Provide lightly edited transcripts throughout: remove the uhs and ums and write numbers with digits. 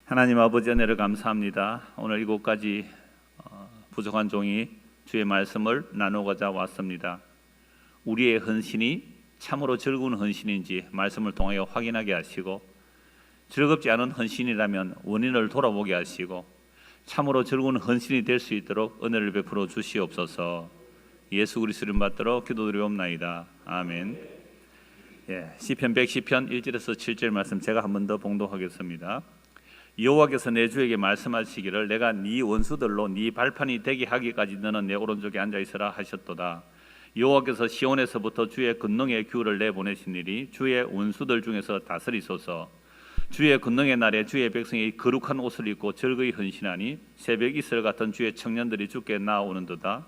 하나님 아버지 은혜를 감사합니다. 오늘 이곳까지 부족한 종이 주의 말씀을 나누고자 왔습니다. 우리의 헌신이 참으로 즐거운 헌신인지 말씀을 통하여 확인하게 하시고, 즐겁지 않은 헌신이라면 원인을 돌아보게 하시고 참으로 즐거운 헌신이 될 수 있도록 은혜를 베풀어 주시옵소서. 예수 그리스도를 받들어 기도드리옵나이다. 아멘. 시편 110편 1절에서 7절 말씀 제가 한 번 더 봉독하겠습니다. 여호와께서 내 주에게 말씀하시기를 내가 네 원수들로 네 발판이 되게 하기까지 너는 내 오른쪽에 앉아 있으라 하셨도다. 여호와께서 시온에서부터 주의 권능의 규를 내보내시니리 주의 원수들 중에서 다스리소서. 주의 권능의 날에 주의 백성이 거룩한 옷을 입고 즐거이 헌신하니 새벽 이슬 같은 주의 청년들이 주께 나아오는도다.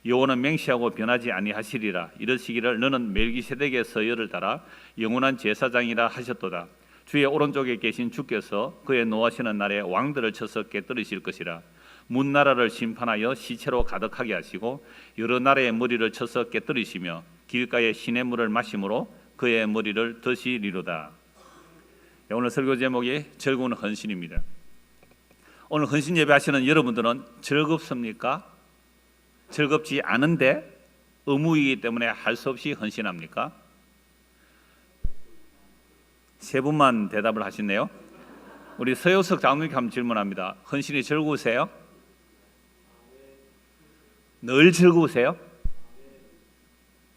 여호와는 맹세하고 변하지 아니하시리라. 이르시기를 너는 멜기세덱의 서열을 따라 영원한 제사장이라 하셨도다. 주의 오른쪽에 계신 주께서 그의 노하시는 날에 왕들을 쳐서 깨뜨리실 것이라. 문 나라를 심판하여 시체로 가득하게 하시고 여러 나라의 머리를 쳐서 깨뜨리시며 길가에 시냇물을 마심으로 그의 머리를 드시리로다. 오늘 설교 제목이 즐거운 헌신입니다. 오늘 헌신 예배하시는 여러분들은 즐겁습니까? 즐겁지 않은데 의무이기 때문에 할 수 없이 헌신합니까? 세 분만 대답을 하시네요. 우리 서효석 장로님께 한번 질문합니다. 헌신이 즐거우세요? 늘 즐거우세요?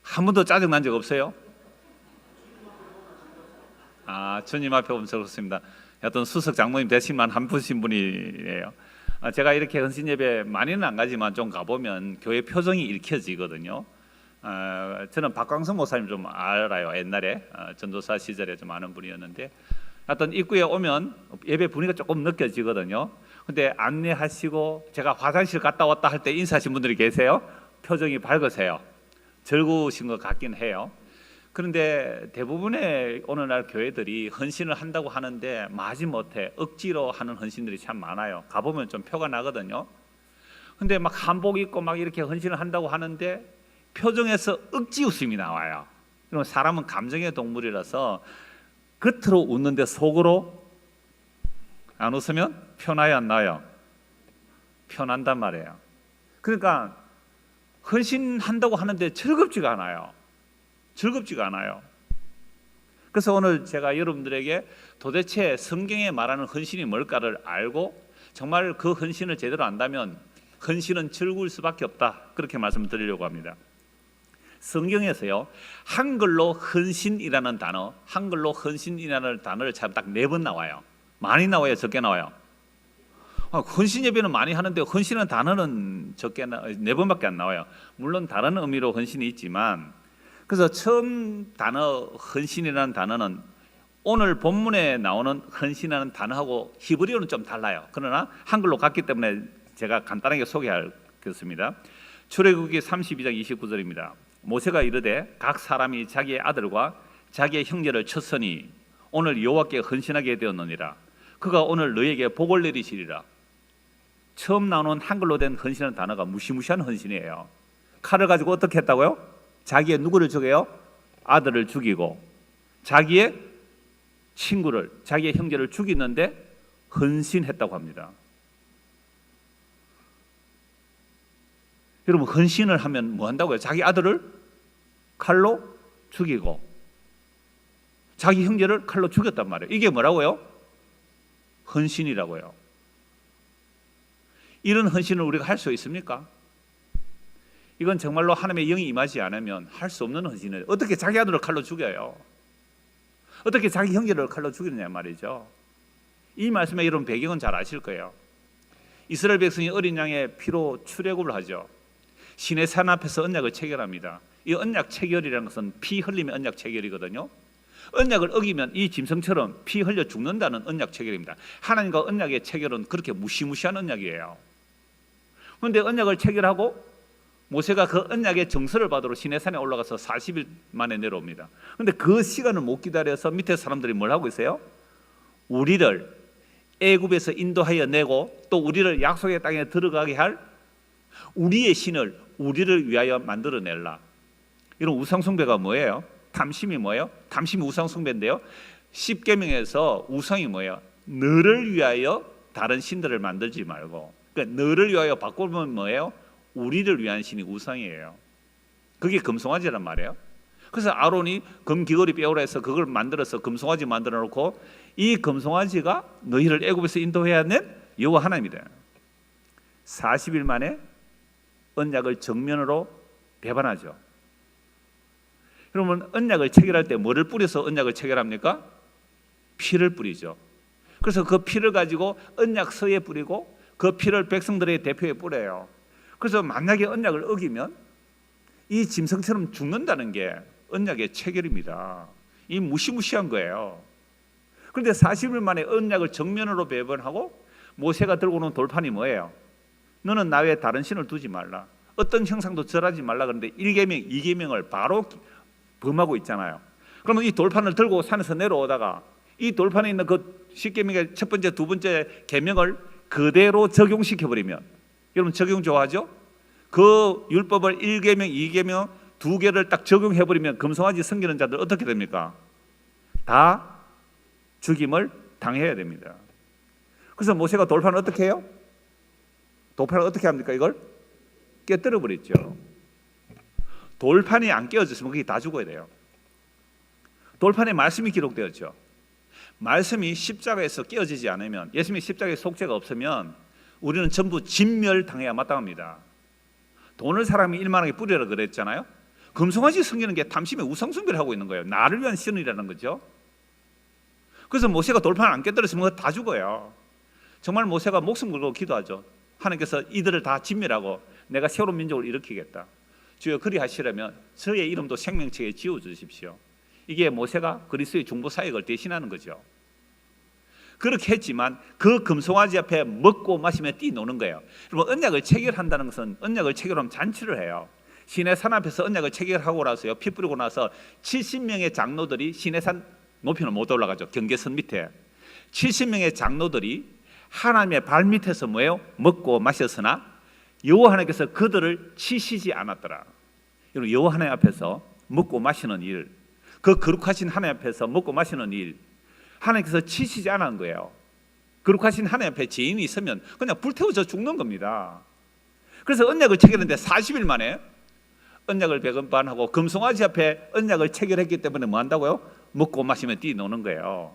한 번도 짜증난 적 없어요? 주님 앞에 오면 즐겁습니다. 어떤 수석 장모님 되신만 한 분신 분이에요. 제가 이렇게 헌신 예배 많이는 안 가지만 좀 가보면 교회 표정이 읽혀지거든요. 저는 박광성 목사님 좀 알아요. 옛날에 전도사 시절에 좀 아는 분이었는데, 하여튼 입구에 오면 예배 분위기가 조금 느껴지거든요. 근데 안내하시고 제가 화장실 갔다 왔다 할 때 인사하신 분들이 계세요. 표정이 밝으세요. 즐거우신 것 같긴 해요. 그런데 대부분의 오늘날 교회들이 헌신을 한다고 하는데 마지못해 억지로 하는 헌신들이 참 많아요. 가보면 좀 표가 나거든요. 근데 막 한복 입고 막 이렇게 헌신을 한다고 하는데 표정에서 억지 웃음이 나와요. 그럼 사람은 감정의 동물이라서 겉으로 웃는데 속으로 안 웃으면 표나요 안 나요? 표난단 말이에요. 그러니까 헌신한다고 하는데 즐겁지가 않아요. 즐겁지가 않아요. 그래서 오늘 제가 여러분들에게 도대체 성경에 말하는 헌신이 뭘까를 알고 정말 그 헌신을 제대로 안다면 헌신은 즐거울 수밖에 없다, 그렇게 말씀을 드리려고 합니다. 성경에서요, 한글로 헌신이라는 단어를 참 딱 4번 나와요. 많이 나와요, 적게 나와요? 헌신 예배는 많이 하는데 헌신이라는 단어는 적게 4번밖에 안 나와요. 물론 다른 의미로 헌신이 있지만, 그래서 처음 단어 헌신이라는 단어는 오늘 본문에 나오는 헌신이라는 단어하고 히브리어는 좀 달라요. 그러나 한글로 갔기 때문에 제가 간단하게 소개하겠습니다. 출애굽기 32장 29절입니다. 모세가 이르되 각 사람이 자기의 아들과 자기의 형제를 쳤으니 오늘 여호와께 헌신하게 되었느니라. 그가 오늘 너에게 복을 내리시리라. 처음 나오는 한글로 된 헌신이라는 단어가 무시무시한 헌신이에요. 칼을 가지고 어떻게 했다고요? 자기의 누구를 죽여요? 아들을 죽이고 자기의 친구를, 자기의 형제를 죽이는데 헌신했다고 합니다. 여러분, 헌신을 하면 뭐 한다고요? 자기 아들을 칼로 죽이고 자기 형제를 칼로 죽였단 말이에요. 이게 뭐라고요? 헌신이라고요. 이런 헌신을 우리가 할 수 있습니까? 이건 정말로 하나님의 영이 임하지 않으면 할 수 없는 헌신이에요. 어떻게 자기 아들을 칼로 죽여요? 어떻게 자기 형제를 칼로 죽이느냐 말이죠. 이 말씀에 이런 배경은 잘 아실 거예요. 이스라엘 백성이 어린 양의 피로 출애굽을 하죠. 시내 산 앞에서 언약을 체결합니다. 이 언약 체결이라는 것은 피 흘리면 언약 체결이거든요. 언약을 어기면 이 짐승처럼 피 흘려 죽는다는 언약 체결입니다. 하나님과 언약의 체결은 그렇게 무시무시한 언약이에요. 그런데 언약을 체결하고 모세가 그 언약의 정서를 받으러 시내산에 올라가서 40일 만에 내려옵니다. 그런데 그 시간을 못 기다려서 밑에 사람들이 뭘 하고 있어요? 우리를 애굽에서 인도하여 내고 또 우리를 약속의 땅에 들어가게 할 우리의 신을 우리를 위하여 만들어내라. 이런 우상숭배가 뭐예요? 탐심이 뭐예요? 탐심이 우상숭배인데요. 10계명에서 우상이 뭐예요? 너를 위하여 다른 신들을 만들지 말고, 그러니까 너를 위하여 바꾸면 뭐예요? 우리를 위한 신이 우상이에요. 그게 금송아지란 말이에요. 그래서 아론이 금귀걸이 뼈로 해서 그걸 만들어서 금송아지 만들어 놓고, 이 금송아지가 너희를 애굽에서 인도해야 하는 여호와 하나님이다. 40일 만에 언약을 정면으로 배반하죠. 그러면 언약을 체결할 때 뭐를 뿌려서 언약을 체결합니까? 피를 뿌리죠. 그래서 그 피를 가지고 언약서에 뿌리고 그 피를 백성들의 대표에 뿌려요. 그래서 만약에 언약을 어기면 이 짐승처럼 죽는다는 게 언약의 체결입니다. 이 무시무시한 거예요. 그런데 40일 만에 언약을 정면으로 배반하고 모세가 들고 오는 돌판이 뭐예요? 너는 나 외에 다른 신을 두지 말라. 어떤 형상도 절하지 말라. 그런데 1계명, 2계명을 바로 범하고 있잖아요. 그러면 이 돌판을 들고 산에서 내려오다가 이 돌판에 있는 그 10계명의 첫 번째, 두 번째 계명을 그대로 적용시켜버리면, 여러분 적용 좋아하죠? 그 율법을 1계명, 2계명 두 개를 딱 적용해버리면 금송아지 섬기는 자들 어떻게 됩니까? 다 죽임을 당해야 됩니다. 그래서 모세가 돌판을 어떻게 해요? 돌판을 어떻게 합니까? 이걸 깨뜨려 버렸죠. 돌판이 안 깨어졌으면 그게 다 죽어야 돼요. 돌판에 말씀이 기록되었죠. 말씀이 십자가에서 깨어지지 않으면, 예수님이 십자가에 속죄가 없으면 우리는 전부 진멸당해야 마땅합니다. 돈을 사람이 일만하게 뿌리라 그랬잖아요. 금송아지 섬기는 게 탐심의 우상숭배를 하고 있는 거예요. 나를 위한 신이라는 거죠. 그래서 모세가 돌판을 안 깨뜨렸으면 다 죽어요. 정말 모세가 목숨 걸고 기도하죠. 하나님께서 이들을 다 진멸하고 내가 새로운 민족을 일으키겠다. 주여 그리하시려면 저의 이름도 생명책에 지워주십시오. 이게 모세가 그리스도의 중보 사역을 대신하는 거죠. 그렇게 했지만 그 금송아지 앞에 먹고 마시며 뛰노는 거예요. 그러면 언약을 체결한다는 것은, 언약을 체결하면 잔치를 해요. 시내산 앞에서 언약을 체결하고 나서요, 피 뿌리고 나서 70명의 장로들이 시내산 높이는 못 올라가죠. 경계선 밑에 70명의 장로들이 하나님의 발 밑에서 뭐예요? 먹고 마셨으나 여호와 하나님께서 그들을 치시지 않았더라. 여러분, 여호와 하나님 앞에서 먹고 마시는 일, 그 거룩하신 하나님 앞에서 먹고 마시는 일, 하나님께서 치시지 않은 거예요. 거룩하신 하나님 앞에 죄인이 있으면 그냥 불태워져 죽는 겁니다. 그래서 언약을 체결했는데 40일 만에 언약을 배반하고 금송아지 앞에 언약을 체결했기 때문에 뭐 한다고요? 먹고 마시며 뛰노는 거예요.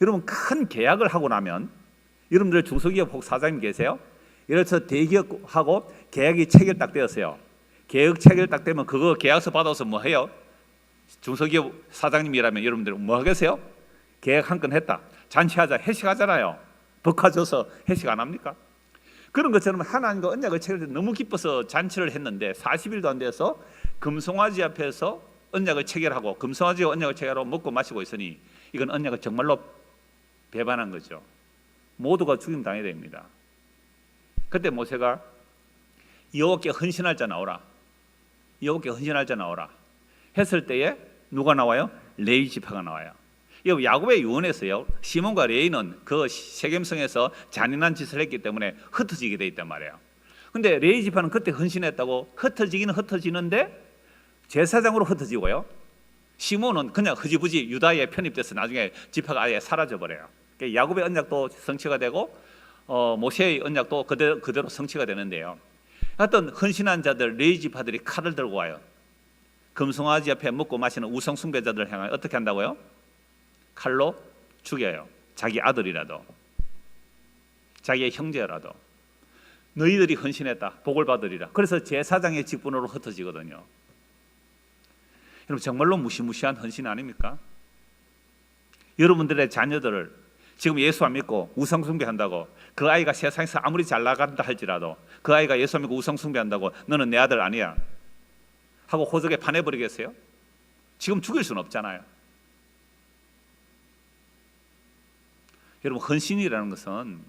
여러분, 큰 계약을 하고 나면, 여러분들 중소기업 혹 사장님 계세요? 이래서 대기업하고 계약이 체결 딱 되었어요. 계약 체결 딱 되면 그거 계약서 받아서 뭐 해요? 중소기업 사장님이라면 여러분들 뭐 하겠어요? 계약 한 건 했다, 잔치하자, 회식하잖아요. 법화줘서 회식 안 합니까? 그런 것처럼 하나님과 언약을 체결해서 너무 기뻐서 잔치를 했는데 40일도 안 돼서 금송아지 앞에서 언약을 체결하고 금송아지와 언약을 체결하고 먹고 마시고 있으니 이건 언약을 정말로 배반한 거죠. 모두가 죽임 당해야 됩니다. 그때 모세가 여호와께 헌신할 자 나오라, 여호와께 헌신할 자 나오라 했을 때에 누가 나와요? 레위 지파가 나와요. 야곱의 유언에서요, 시몬과 레위는 그 세겜성에서 잔인한 짓을 했기 때문에 흩어지게 돼 있단 말이에요. 근데 레위 지파는 그때 헌신했다고 흩어지기는 흩어지는데 제사장으로 흩어지고요, 시몬은 그냥 흐지부지 유다에 편입돼서 나중에 지파가 아예 사라져 버려요. 그러니까 야곱의 언약도 성취가 되고 모세의 언약도 그대로 성취가 되는데요, 하여튼 헌신한 자들 레위 지파들이 칼을 들고 와요. 금송아지 앞에 먹고 마시는 우상 숭배자들을 향하여 어떻게 한다고요? 칼로 죽여요. 자기 아들이라도, 자기의 형제라도. 너희들이 헌신했다, 복을 받으리라. 그래서 제사장의 직분으로 흩어지거든요. 여러분, 정말로 무시무시한 헌신 아닙니까? 여러분들의 자녀들을 지금 예수 안 믿고 우상 숭배한다고, 그 아이가 세상에서 아무리 잘 나간다 할지라도 그 아이가 예수 안 믿고 우상 숭배한다고 너는 내 아들 아니야 하고 호적에 파내버리겠어요? 지금 죽일 수는 없잖아요. 여러분, 헌신이라는 것은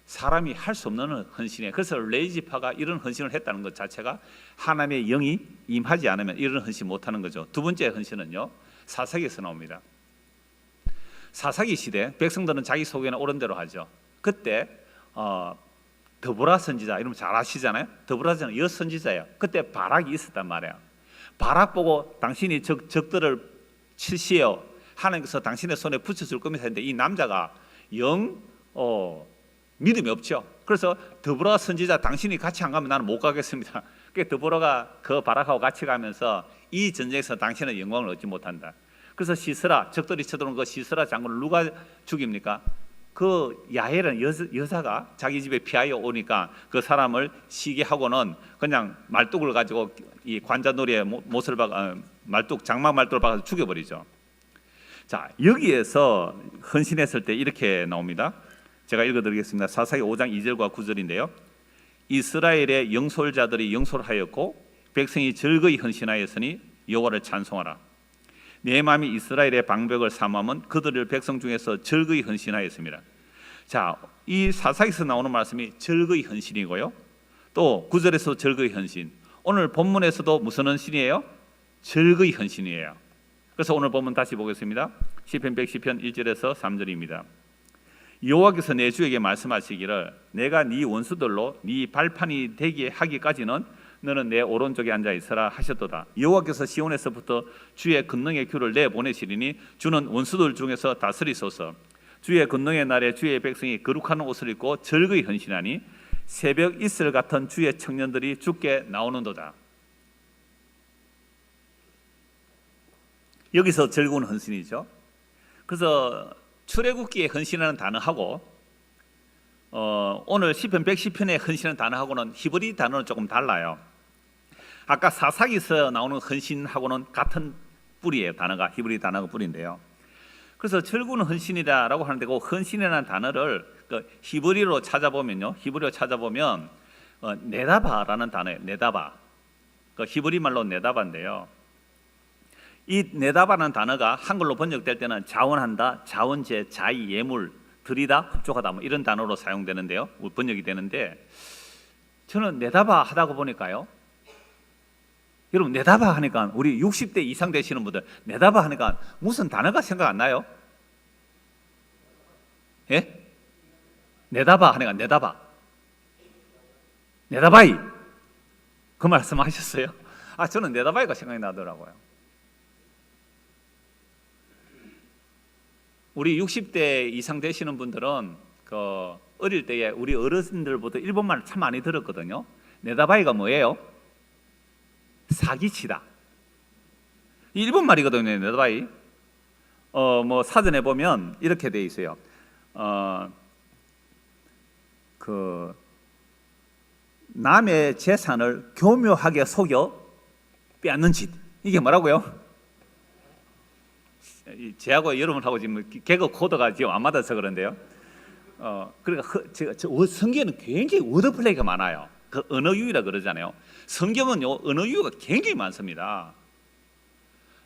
사람이 할 수 없는 헌신이에요. 그래서 레위 지파가 이런 헌신을 했다는 것 자체가 하나님의 영이 임하지 않으면 이런 헌신 못하는 거죠. 두 번째 헌신은요, 사사기에서 나옵니다. 사사기 시대 백성들은 자기 소견에 옳은 대로 하죠. 그때 드보라 선지자, 이러면 잘 아시잖아요. 드보라 선지자는 여선지자예요. 그때 바락이 있었단 말이에요. 바락 보고 당신이 적들을 치시어 하나님께서 당신의 손에 붙여줄 겁니다 했는데, 이 남자가 영 믿음이 없죠. 그래서 드보라 선지자 당신이 같이 안 가면 나는 못 가겠습니다. 그러니까 드보라가 그 바락하고 같이 가면서 이 전쟁에서 당신은 영광을 얻지 못한다. 그래서 시스라, 적들이 쳐들어온 그 시스라 장군을 누가 죽입니까? 그 야엘은 여자가 자기 집에 피하여 오니까 그 사람을 시기하고는 그냥 말뚝을 가지고 이 관자놀이에 못을 박아 말뚝 장막 말뚝을 박아서 죽여버리죠. 자, 여기에서 헌신했을 때 이렇게 나옵니다. 제가 읽어드리겠습니다. 사사기 5장 2절과 9절인데요. 이스라엘의 영솔자들이 영솔하였고 백성이 즐거이 헌신하였으니 여호와를 찬송하라. 내 마음이 이스라엘의 방백을 삼으면 그들을 백성 중에서 즐거이 헌신하였습니다. 자, 이 사사기에서 나오는 말씀이 즐거이 헌신이고요. 또 9절에서 즐거이 헌신. 오늘 본문에서도 무슨 헌신이에요? 즐거이 헌신이에요. 그래서 오늘 본문 다시 보겠습니다. 시편 110편 1절에서 3절입니다. 여호와께서 내 주에게 말씀하시기를 내가 네 원수들로 네 발판이 되게 하기까지는 너는 내 오른쪽에 앉아 있으라 하셨도다. 여호와께서 시온에서부터 주의 권능의 큐를 내보내시리니 주는 원수들 중에서 다스리소서. 주의 권능의 날에 주의 백성이 거룩한 옷을 입고 즐거이 헌신하니 새벽 이슬 같은 주의 청년들이 주께 나오는도다. 여기서 즐거운 헌신이죠. 그래서 출애굽기에 헌신하는 단어하고 오늘 시편 110편에 헌신하는 단어하고는 히브리 단어는 조금 달라요. 아까 사사기에서 나오는 헌신하고는 같은 뿌리예요. 단어가 히브리 단어가 뿌리인데요. 그래서 즐거운 헌신이라고 하는데 그 헌신이라는 단어를 히브리로 찾아보면요. 히브리로 찾아보면 네다바라는 단어예요. 네다바. 히브리 말로 네다바인데요. 이 네다바라는 단어가 한글로 번역될 때는 자원한다, 자원제, 자의, 예물, 들이다, 흡족하다 뭐 이런 단어로 사용되는데요. 번역이 되는데 저는 네다바 하다가 보니까요. 여러분 네다바 하니까 우리 60대 이상 되시는 분들 네다바 하니까 무슨 단어가 생각 안 나요? 예? 네다바 하니까 네다바이 그 말씀 하셨어요? 저는 네다바이가 생각이 나더라고요. 우리 60대 이상 되시는 분들은 어릴 때에 우리 어르신들보다 일본말을 참 많이 들었거든요. 네다바이가 뭐예요? 사기치다. 일본말이거든요. 네다바이. 뭐 사전에 보면 이렇게 돼 있어요. 남의 재산을 교묘하게 속여 빼앗는 짓. 이게 뭐라고요? 제하고 여러분하고 지금 개그 코드가 지금 안 맞아서 그런데요. 그러니까 성경에는 굉장히 워드플레이가 많아요. 그 언어유희라 그러잖아요. 성경은요 언어 유희가 굉장히 많습니다.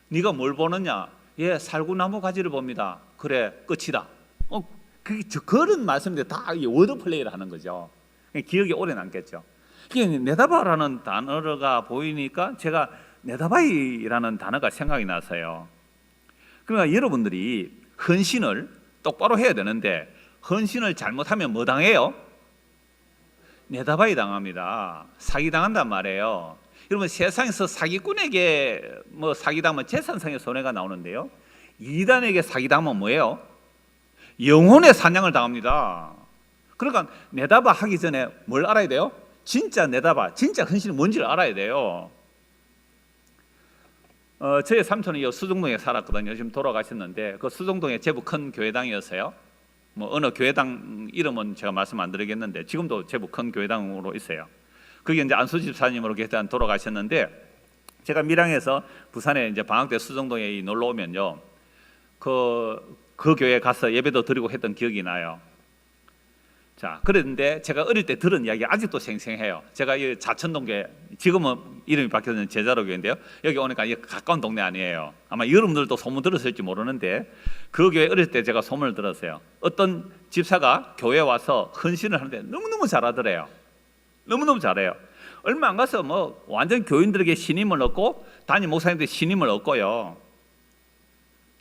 네가 뭘 보느냐? 예, 살구나무 가지를 봅니다. 그래, 끝이다. 그런 말씀인데 다 워드플레이를 하는 거죠. 기억이 오래 남겠죠. 네다바라는 단어가 보이니까 제가 네다바이라는 단어가 생각이 나서요. 그러니까 여러분들이 헌신을 똑바로 해야 되는데 헌신을 잘못하면 뭐 당해요? 네다바이 당합니다. 사기 당한단 말이에요. 여러분 세상에서 사기꾼에게 사기당하면 재산상의 손해가 나오는데요. 이단에게 사기당하면 뭐예요? 영혼의 사냥을 당합니다. 그러니까 네다바 하기 전에 뭘 알아야 돼요? 진짜 네다바, 진짜 헌신이 뭔지를 알아야 돼요. 저희 삼촌이 수정동에 살았거든요. 지금 돌아가셨는데 그 수정동에 제법 큰 교회당이었어요. 어느 교회당 이름은 제가 말씀 안 드리겠는데 지금도 제법 큰 교회당으로 있어요. 그게 이제 안수 집사님으로 일단 돌아가셨는데 제가 밀양에서 부산에 이제 방학 때 수정동에 놀러 오면요, 그 교회 가서 예배도 드리고 했던 기억이 나요. 자, 그런데 제가 어릴 때 들은 이야기 아직도 생생해요. 제가 이 자천동교회, 지금은 이름이 바뀌어서 제자로 교회인데요. 여기 오니까 가까운 동네 아니에요. 아마 여러분들도 소문 들었을지 모르는데 그 교회 어릴 때 제가 소문을 들었어요. 어떤 집사가 교회에 와서 헌신을 하는데 너무너무 잘하더래요. 너무너무 잘해요. 얼마 안 가서 완전 교인들에게 신임을 얻고 담임 목사님들 신임을 얻고요.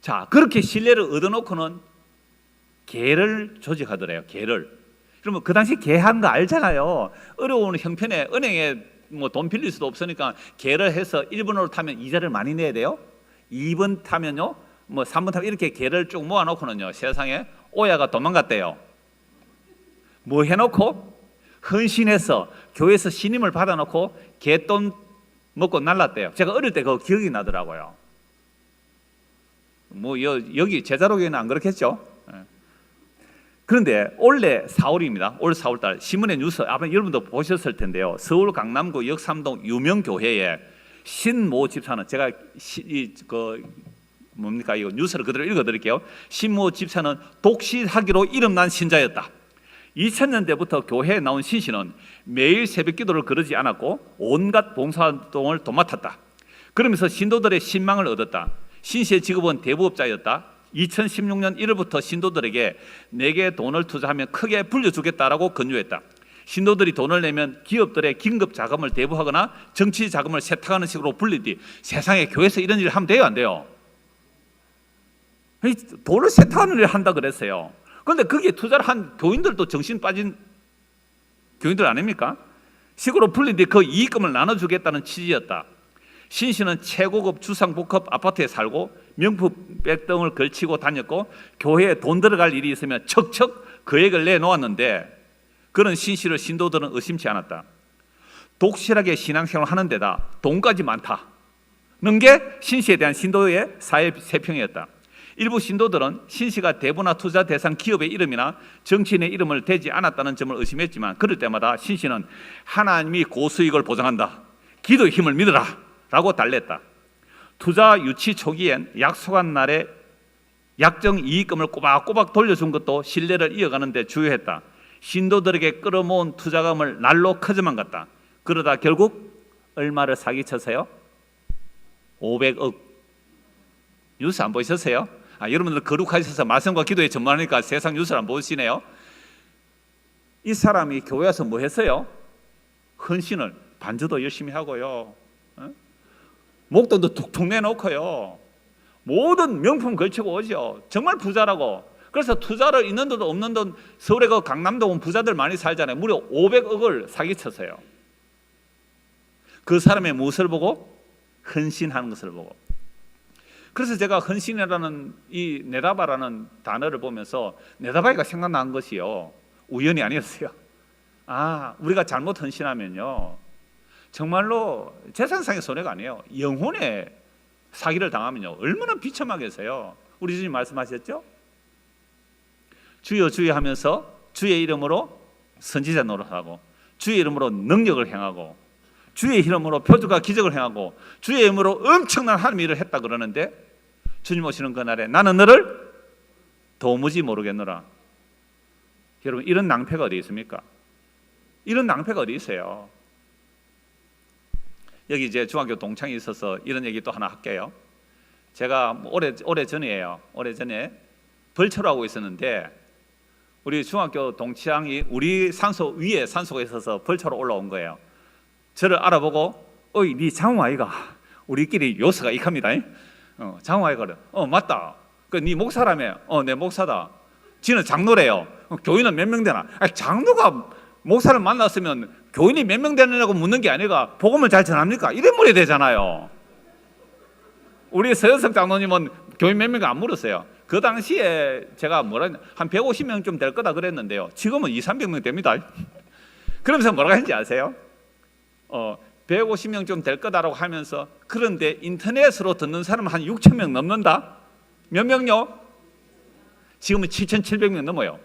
자, 그렇게 신뢰를 얻어놓고는 개를 조직하더래요. 개를. 그러면 그 당시 개 하는 거 알잖아요. 어려운 형편에 은행에 돈 빌릴 수도 없으니까 개를 해서 1번으로 타면 이자를 많이 내야 돼요. 2번 타면요, 3번 타면 이렇게 개를 쭉 모아놓고는요, 세상에 오야가 도망갔대요. 뭐 해놓고? 헌신해서 교회에서 신임을 받아놓고 개돈 먹고 날랐대요. 제가 어릴 때 그거 기억이 나더라고요. 뭐 여기 제자로교회는 안 그렇겠죠? 그런데 올해 4월입니다. 올 4월달 신문의 뉴스 아마 여러분도 보셨을 텐데요. 서울 강남구 역삼동 유명 교회에 신모 집사는, 제가 이거 뉴스를 그대로 읽어드릴게요. 신모 집사는 독실하기로 이름난 신자였다. 2000년대부터 교회에 나온 신 씨는 매일 새벽 기도를 거르지 않았고 온갖 봉사활동을 도맡았다. 그러면서 신도들의 신망을 얻었다. 신 씨의 직업은 대부업자였다. 2016년 1월부터 신도들에게 내게 돈을 투자하면 크게 불려주겠다라고 권유했다. 신도들이 돈을 내면 기업들의 긴급 자금을 대부하거나 정치 자금을 세탁하는 식으로 불리디, 세상에 교회에서 이런 일을 하면 돼요, 안 돼요? 돈을 세탁하는 일을 한다 그랬어요. 그런데 거기에 투자를 한 교인들도 정신 빠진 교인들 아닙니까? 식으로 불리디 그 이익금을 나눠주겠다는 취지였다. 신 씨는 최고급 주상복합 아파트에 살고 명품 백 등을 걸치고 다녔고 교회에 돈 들어갈 일이 있으면 척척 계획을 내놓았는데 그런 신 씨를 신도들은 의심치 않았다. 독실하게 신앙생활을 하는 데다 돈까지 많다는 게 신 씨에 대한 신도의 사회 세평이었다. 일부 신도들은 신 씨가 대부나 투자 대상 기업의 이름이나 정치인의 이름을 대지 않았다는 점을 의심했지만 그럴 때마다 신 씨는 하나님이 고수익을 보장한다, 기도의 힘을 믿으라 라고 달랬다. 투자 유치 초기엔 약속한 날에 약정 이익금을 꼬박꼬박 돌려준 것도 신뢰를 이어가는 데 주요했다. 신도들에게 끌어모은 투자금을 날로 커져만 갔다. 그러다 결국 얼마를 사기쳤어요? 500억. 뉴스 안 보셨어요? 여러분들 거룩하셔서 말씀과 기도에 전문하니까 세상 뉴스를 안 보시네요. 이 사람이 교회 와서 뭐 했어요? 헌신을, 반주도 열심히 하고요, 목돈도 툭툭 내놓고요, 모든 명품 걸치고 오죠. 정말 부자라고. 그래서 투자를 있는 돈 없는 돈, 서울에 그 강남도 부자들 많이 살잖아요. 무려 500억을 사기쳤어요. 그 사람의 무엇을 보고? 헌신하는 것을 보고. 그래서 제가 헌신이라는 이 내다바라는 단어를 보면서 내다바이가 생각난 것이요, 우연이 아니었어요. 우리가 잘못 헌신하면요 정말로 재산상의 손해가 아니에요. 영혼의 사기를 당하면요 얼마나 비참하겠어요. 우리 주님 말씀하셨죠? 주여 주여 하면서 주의 이름으로 선지자 노릇하고 주의 이름으로 능력을 행하고 주의 이름으로 표적과 기적을 행하고 주의 이름으로 엄청난 하나님의 일을 했다 그러는데 주님 오시는 그날에 나는 너를 도무지 모르겠노라. 여러분, 이런 낭패가 어디 있습니까? 이런 낭패가 어디 있어요? 여기 이제 중학교 동창이 있어서 이런 얘기 또 하나 할게요. 제가 오래 전에 벌초를 하고 있었는데 우리 중학교 동창이 우리 산소 위에 산소가 있어서 벌초로 올라온 거예요. 저를 알아보고 어이 네 장호 아이가? 우리끼리 요서가 익합니다. 장호 아이가 그래. 맞다. 그 네 목사라며. 내 목사다. 지는 장로래요. 교인은 몇 명 되나? 장로가 목사를 만났으면 교인이 몇 명 되느냐고 묻는 게 아니라 복음을 잘 전합니까? 이래 물어야 되잖아요. 우리 서현석 장로님은 교인 몇 명 안 물었어요. 그 당시에 제가 한 150명쯤 될 거다 그랬는데요. 지금은 200~300명 됩니다. 그러면서 뭐라고 했는지 아세요? 150명쯤 될 거다라고 하면서 그런데 인터넷으로 듣는 사람은 한 6,000명 넘는다? 몇 명요? 지금은 7,700명 넘어요.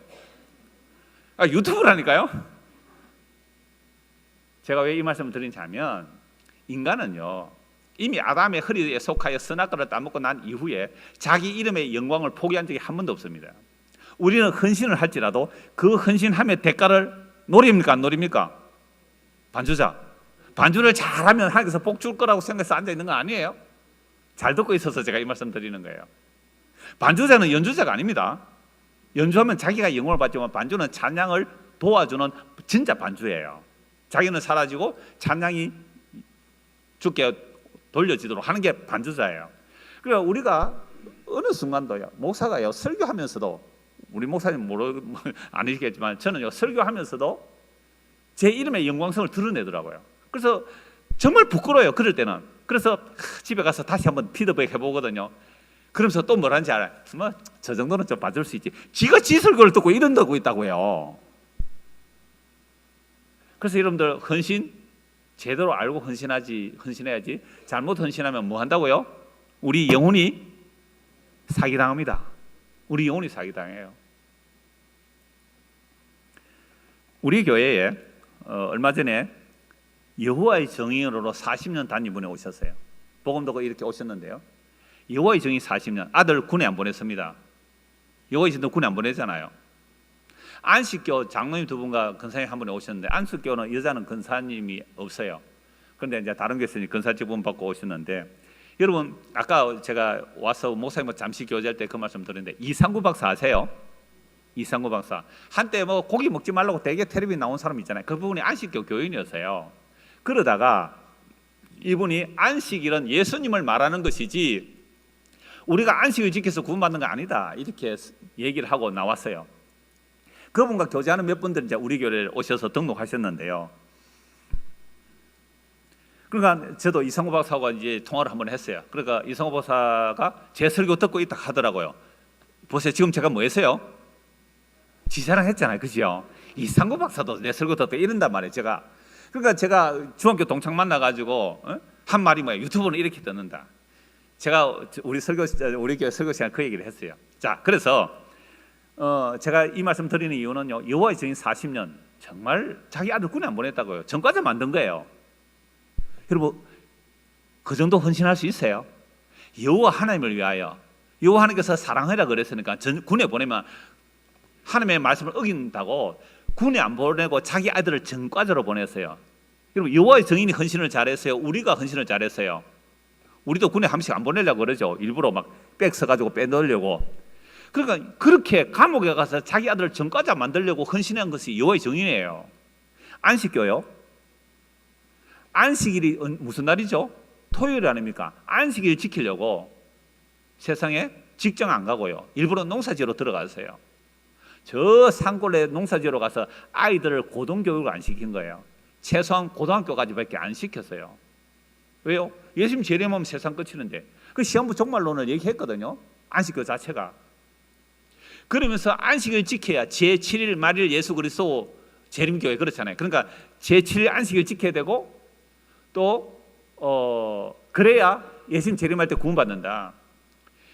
유튜브라니까요. 제가 왜 이 말씀을 드리는지 하면 인간은요 이미 아담의 허리에 속하여 선악과를 따먹고 난 이후에 자기 이름의 영광을 포기한 적이 한 번도 없습니다. 우리는 헌신을 할지라도 그 헌신함의 대가를 노립니까 안 노립니까? 반주를 잘하면 하나님께서 복 줄 거라고 생각해서 앉아있는 거 아니에요? 잘 듣고 있어서 제가 이 말씀 드리는 거예요. 반주자는 연주자가 아닙니다. 연주하면 자기가 영광을 받지만 반주는 찬양을 도와주는 진짜 반주예요. 자기는 사라지고 찬양이 주께 돌려지도록 하는 게 반주자예요. 그러니까 우리가 어느 순간도요 목사가요 설교하면서도, 우리 목사님 아니시겠지만 저는요 설교하면서도 제 이름의 영광성을 드러내더라고요. 그래서 정말 부끄러워요 그럴 때는. 그래서 집에 가서 다시 한번 피드백 해보거든요. 그러면서 또 뭐라는지 알아요? 뭐 저 정도는 좀 봐줄 수 있지. 지가 지 설교를 듣고 이런다고 있다고요. 그래서 여러분들 헌신 제대로 알고 헌신해야지. 잘못 헌신하면 뭐 한다고요? 우리 영혼이 사기당합니다. 우리 영혼이 사기당해요. 우리 교회에 얼마 전에 여호와의 증인으로 40년 단위 분에 오셨어요. 복음 듣고 이렇게 오셨는데요. 여호와의 증인 40년, 아들 군에 안 보냈습니다. 여호와의 증인도 군에 안 보내잖아요. 안식교 장로님 두 분과 근사님 한 분이 오셨는데, 안식교는 여자는 근사님이 없어요. 그런데 이제 다른 교회에서 근사 직분 받고 오셨는데, 여러분 아까 제가 와서 목사님 잠시 교제할 때 그 말씀 드렸는데, 이상구 박사 아세요? 이상구 박사 한때 뭐 고기 먹지 말라고 되게 텔레비에 나온 사람 있잖아요. 그 부분이 안식교 교인이었어요. 그러다가 이분이 안식일은 예수님을 말하는 것이지 우리가 안식을 지켜서 구원받는 거 아니다, 이렇게 얘기를 하고 나왔어요. 그분과 교제하는 몇 분들이 이제 우리 교회에 오셔서 등록하셨는데요. 그러니까 저도 이상호 박사하고 이제 통화를 한번 했어요. 그러니까 이상호 박사가 제 설교 듣고 있다 하더라고요. 보세요, 지금 제가 뭐 했어요? 지사랑 했잖아요, 그죠? 이상호 박사도 내 설교 듣고 이런단 말이에요, 제가. 그러니까 제가 중학교 동창 만나가지고 한 말이 뭐예요? 유튜브는 이렇게 듣는다. 제가 우리 교회 설교 시간 그 얘기를 했어요. 자, 그래서 제가 이 말씀 드리는 이유는요, 여호와의 증인 40년 정말 자기 아들 군에 안 보냈다고요. 전과자 만든 거예요. 여러분 그 정도 헌신할 수 있어요? 여호와 하나님을 위하여, 여호와 하나님께서 사랑하라 그랬으니까 군에 보내면 하나님의 말씀을 어긴다고 군에 안 보내고 자기 아들을 전과자로 보냈어요. 여러분 여호와의 증인이 헌신을 잘했어요? 우리가 헌신을 잘했어요? 우리도 군에 한 번씩 안 보내려고 그러죠. 일부러 막 백 써가지고 빼넣으려고. 그러니까 그렇게 감옥에 가서 자기 아들을 전과자 만들려고 헌신한 것이 여호와의 증인이에요. 안식교요? 안식일이 무슨 날이죠? 토요일 아닙니까? 안식일 지키려고 세상에 직장 안 가고요, 일부러 농사지으러 들어가세요. 저 산골에 농사지으러 가서 아이들을 고등교육을 안 시킨 거예요. 최소한 고등학교까지밖에 안 시켰어요. 왜요? 예수님 재림하면 세상 끝이는데. 그 시험부 종말론을 얘기했거든요, 안식교 자체가. 그러면서 안식을 지켜야 제7일 말일 예수 그리스도 재림교회 그렇잖아요. 그러니까 제7일 안식을 지켜야 되고 또 그래야 예수님 재림할 때 구원받는다.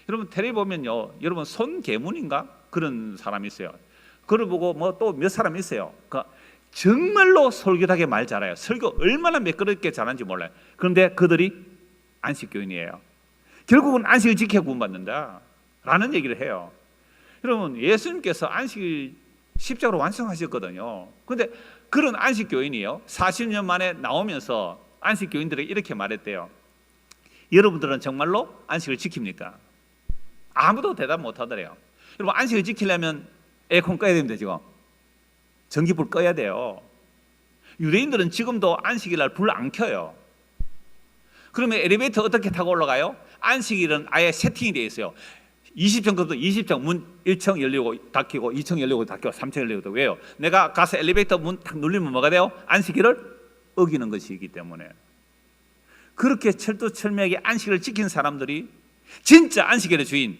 여러분 텔레비 보면요, 여러분 손계문인가 그런 사람이 있어요. 그걸 보고 뭐 또 몇 사람이 있어요. 그러니까 정말로 솔깃하게 말 잘해요. 설교 얼마나 매끄럽게 잘하는지 몰라요. 그런데 그들이 안식교인이에요. 결국은 안식을 지켜야 구원받는다 라는 얘기를 해요. 여러분 예수님께서 안식일 십자가로 완성하셨거든요. 그런데 그런 안식교인이요, 40년 만에 나오면서 안식교인들에게 이렇게 말했대요. 여러분들은 정말로 안식을 지킵니까? 아무도 대답 못 하더래요. 여러분 안식을 지키려면 에어컨 꺼야 됩니다. 지금 전기불 꺼야 돼요. 유대인들은 지금도 안식일 날 불 안 켜요. 그러면 엘리베이터 어떻게 타고 올라가요? 안식일은 아예 세팅이 되어 있어요. 20층부터 20층 문 1층 열리고 닫히고 2층 열리고 닫히고 3층 열리고 닫히고. 왜요? 내가 가서 엘리베이터 문 탁 눌리면 뭐가 돼요? 안식일을 어기는 것이기 때문에. 그렇게 철두철미하게 안식을 지킨 사람들이 진짜 안식일의 주인.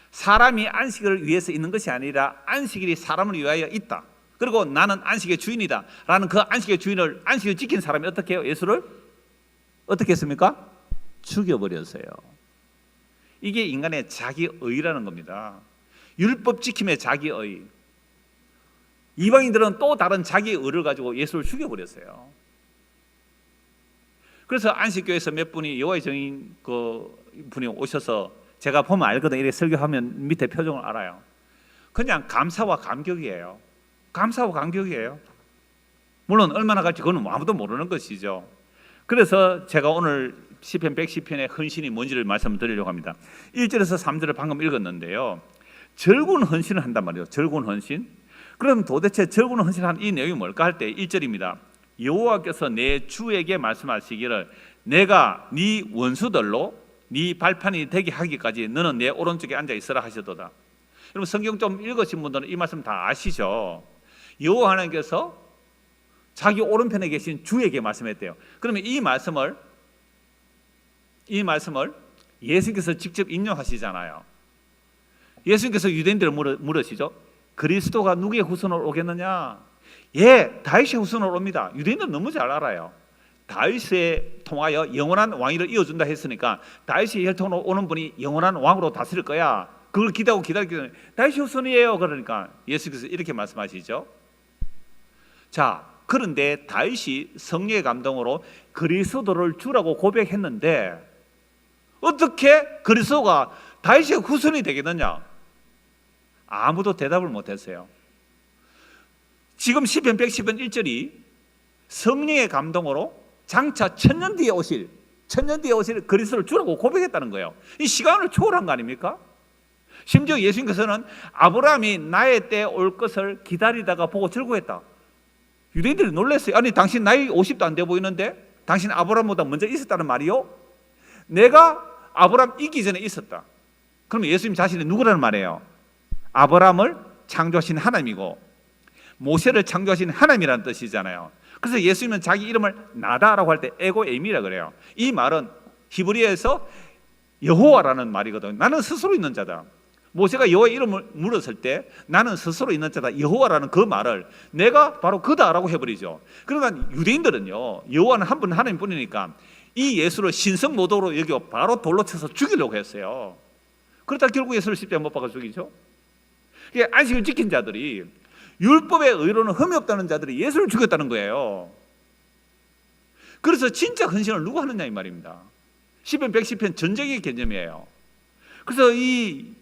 사람이 안식을 위해서 있는 것이 아니라 안식일이 사람을 위하여 있다. 그리고 나는 안식의 주인이다 라는 그 안식의 주인을, 안식을 지킨 사람이 어떻게 해요? 예수를 어떻게 했습니까? 죽여버렸어요. 이게 인간의 자기의라는 겁니다. 율법 지킴의 자기의. 이방인들은 또 다른 자기의를 가지고 예수를 죽여버렸어요. 그래서 안식교에서 몇 분이 여호와의 증인 그 분이 오셔서 제가 보면 알거든. 이렇게 설교하면 밑에 표정을 알아요. 그냥 감사와 감격이에요. 감사와 감격이에요. 물론 얼마나 갈지 그건 아무도 모르는 것이죠. 그래서 제가 오늘 시편 110편의 헌신이 뭔지를 말씀드리려고 합니다. 1절에서 3절을 방금 읽었는데요, 절군 헌신을 한단 말이에요. 절군 헌신. 그럼 도대체 절군 헌신한 이 내용이 뭘까 할 때 1절입니다. 여호와께서 내 주에게 말씀하시기를 내가 네 원수들로 네 발판이 되게 하기까지 너는 내 오른쪽에 앉아 있으라 하시도다. 여러분 성경 좀 읽으신 분들은 이 말씀 다 아시죠? 여호와 하나님께서 자기 오른편에 계신 주에게 말씀했대요. 그러면 이 말씀을 예수님께서 직접 인용하시잖아요. 예수님께서 유대인들을 물으시죠. 그리스도가 누구의 후손으로 오겠느냐? 예, 다윗의 후손으로 옵니다. 유대인들은 너무 잘 알아요. 다윗에 통하여 영원한 왕위를 이어준다 했으니까 다윗의 혈통으로 오는 분이 영원한 왕으로 다스릴 거야. 그걸 기다리고 다윗의 후손이에요. 그러니까 예수께서 이렇게 말씀하시죠. 자, 그런데 다윗이 성령의 감동으로 그리스도를 주라고 고백했는데 어떻게 그리스도가 다윗의 후손이 되겠느냐? 아무도 대답을 못했어요. 지금 시편 110편 1절이 성령의 감동으로 장차 천년 뒤에 오실 그리스도를 주라고 고백했다는 거예요. 이 시간을 초월한 거 아닙니까? 심지어 예수님께서는 아브라함이 나의 때 올 것을 기다리다가 보고 즐거워했다. 유대인들이 놀랐어요. 아니 당신 나이 50도 안 돼 보이는데 당신 아브라함보다 먼저 있었다는 말이요? 내가 아브라함 있기 전에 있었다. 그럼 예수님 자신이 누구라는 말이에요? 아브라함을 창조하신 하나님이고 모세를 창조하신 하나님이라는 뜻이잖아요. 그래서 예수님은 자기 이름을 나다라고 할 때 에고에임이라 그래요. 이 말은 히브리어에서 여호와라는 말이거든요. 나는 스스로 있는 자다. 모세가 여호와의 이름을 물었을 때 나는 스스로 있는 자다, 여호와라는 그 말을 내가 바로 그다라고 해버리죠. 그러니까 유대인들은요, 여호와는 한 분 하나님뿐이니까 이 예수를 신성모독으로 여기고 바로 돌로 쳐서 죽이려고 했어요. 그러다 결국 예수를 십자가에 못 박아 죽이죠. 안식을 지킨 자들이, 율법의 의로는 흠이 없다는 자들이 예수를 죽였다는 거예요. 그래서 진짜 헌신을 누가 하느냐 이 말입니다. 시편 110편 전쟁의 개념이에요. 그래서 이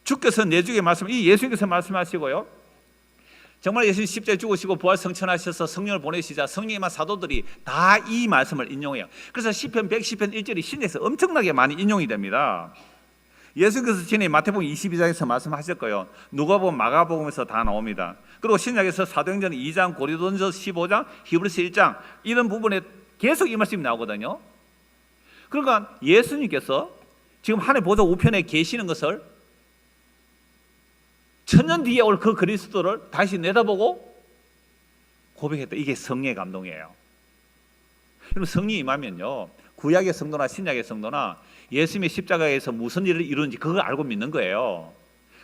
주께서 내주게 이 예수님께서 말씀하시고요, 정말 예수님 십자가에 죽으시고 부활 성천하셔서 성령을 보내시자 성령의 임한 사도들이 다 이 말씀을 인용해요. 그래서 시편 110편 1절이 신약에서 엄청나게 많이 인용이 됩니다. 예수께서 전에 마태복음 22장에서 말씀하셨고요, 누가복음, 마가복음에서 다 나옵니다. 그리고 신약에서 사도행전 2장, 고린도전서 15장, 히브리서 1장 이런 부분에 계속 이 말씀이 나오거든요. 그러니까 예수님께서 지금 하늘 보좌 우편에 계시는 것을 천년 뒤에 올 그 그리스도를 다시 내다보고 고백했다. 이게 성령의 감동이에요. 그럼 성령이 임하면요, 구약의 성도나 신약의 성도나 예수님의 십자가에서 무슨 일을 이루는지 그걸 알고 믿는 거예요.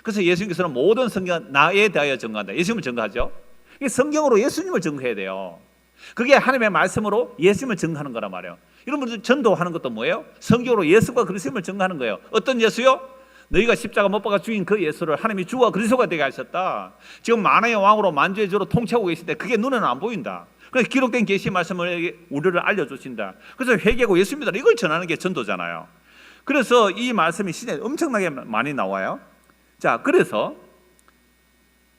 그래서 예수님께서는 모든 성경은 나에 대하여 증거한다. 예수님을 증거하죠. 이게 성경으로 예수님을 증거해야 돼요. 그게 하나님의 말씀으로 예수님을 증거하는 거란 말이에요. 여러분들 전도하는 것도 뭐예요? 성경으로 예수가 그리스도를 증거하는 거예요. 어떤 예수요? 너희가 십자가 못 박아 죽인 그 예수를 하나님이 주와 그리스도가 되게 하셨다. 지금 만왕의 왕으로 만주의 주로 통치하고 계실 때 그게 눈에는 안 보인다. 그래서 기록된 계시 말씀을 우리를 알려주신다. 그래서 회개하고 예수 믿으라, 이걸 전하는 게 전도잖아요. 그래서 이 말씀이 시대에 엄청나게 많이 나와요. 자, 그래서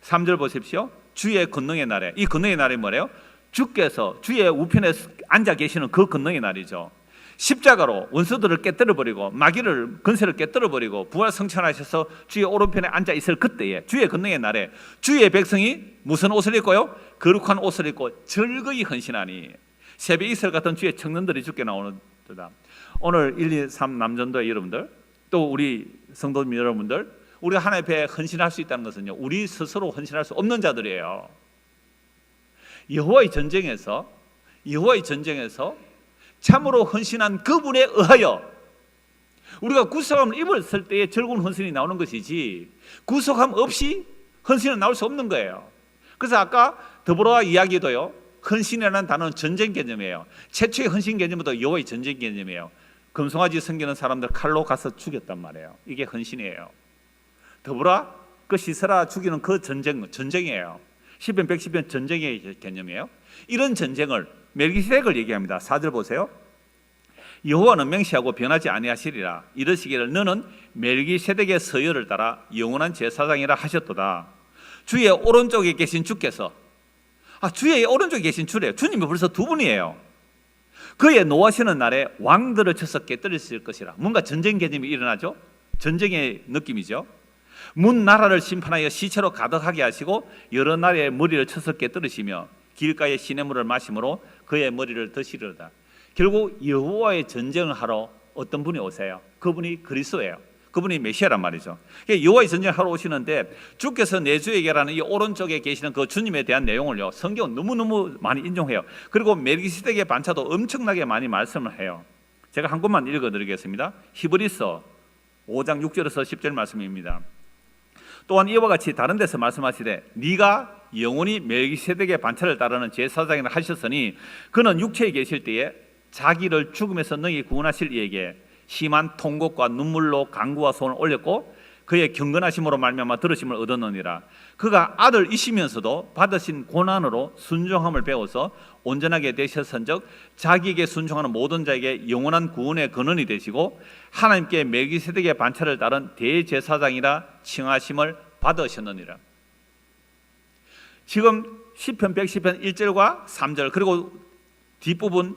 3절 보십시오. 주의 권능의 날에, 이 권능의 날이 뭐래요? 주께서 주의 우편에 앉아 계시는 그 권능의 날이죠. 십자가로 원수들을 깨뜨려버리고 마귀를 권세를 깨뜨려버리고 부활 성천하셔서 주의 오른편에 앉아 있을 그때에, 주의 권능의 날에 주의 백성이 무슨 옷을 입고요? 거룩한 옷을 입고 즐거이 헌신하니 새벽 이슬 같은 주의 청년들이 주께 나오는도다. 오늘 1, 2, 3 남전도의 여러분들, 또 우리 성도님 여러분들, 우리가 하나님 앞에 헌신할 수 있다는 것은요, 우리 스스로 헌신할 수 없는 자들이에요. 여호와의 전쟁에서 참으로 헌신한 그분에 의하여 우리가 구속함을 입었을 때에 즐거운 헌신이 나오는 것이지, 구속함 없이 헌신은 나올 수 없는 거예요. 그래서 아까 더불어와 이야기도요, 헌신이라는 단어는 전쟁 개념이에요. 최초의 헌신 개념부터 여호와의 전쟁 개념이에요. 금송아지 섬기는 사람들 칼로 가서 죽였단 말이에요. 이게 헌신이에요. 더불어 그 시스라 죽이는 그 전쟁이에요. 시편 110편 전쟁의 개념이에요. 이런 전쟁을 멜기세덱을 얘기합니다. 4절 보세요. 여호와는 맹세하고 변하지 아니하시리라. 이르시기를 너는 멜기세덱의 서열을 따라 영원한 제사장이라 하셨도다. 주의 오른쪽에 계신 주께서, 주의 오른쪽에 계신 주래요. 주님이 벌써 두 분이에요. 그의 노하시는 날에 왕들을 쳐서 깨뜨리실 것이라. 뭔가 전쟁 개념이 일어나죠. 전쟁의 느낌이죠. 문 나라를 심판하여 시체로 가득하게 하시고 여러 나라의 머리를 쳐서 깨뜨리시며 길가의 시냇물을 마심으로 그의 머리를 드시리로다. 결국 여호와의 전쟁을 하러 어떤 분이 오세요? 그분이 그리스도예요. 그분이 메시아란 말이죠. 여호와의 전쟁을 하러 오시는데 주께서 내 주에게라는 이 오른쪽에 계시는 그 주님에 대한 내용을요, 성경은 너무너무 많이 인용해요. 그리고 멜기세덱의 반차도 엄청나게 많이 말씀을 해요. 제가 한 곳만 읽어드리겠습니다. 히브리서 5장 6절에서 10절 말씀입니다. 또한 이와 같이 다른 데서 말씀하시되 네가 영원히 멜기세덱의 반차를 따르는 제사장이라 하셨으니 그는 육체에 계실 때에 자기를 죽음에서 너희 구원하실 이에게 심한 통곡과 눈물로 간구와 소원을 올렸고 그의 경건하심으로 말미암아 들으심을 얻었느니라. 그가 아들이시면서도 받으신 고난으로 순종함을 배워서 온전하게 되셨은즉 자기에게 순종하는 모든 자에게 영원한 구원의 근원이 되시고 하나님께 멜기세덱의 반차를 따른 대제사장이라 칭하심을 받으셨느니라. 지금 시편 110편 1절과 3절 그리고 뒷부분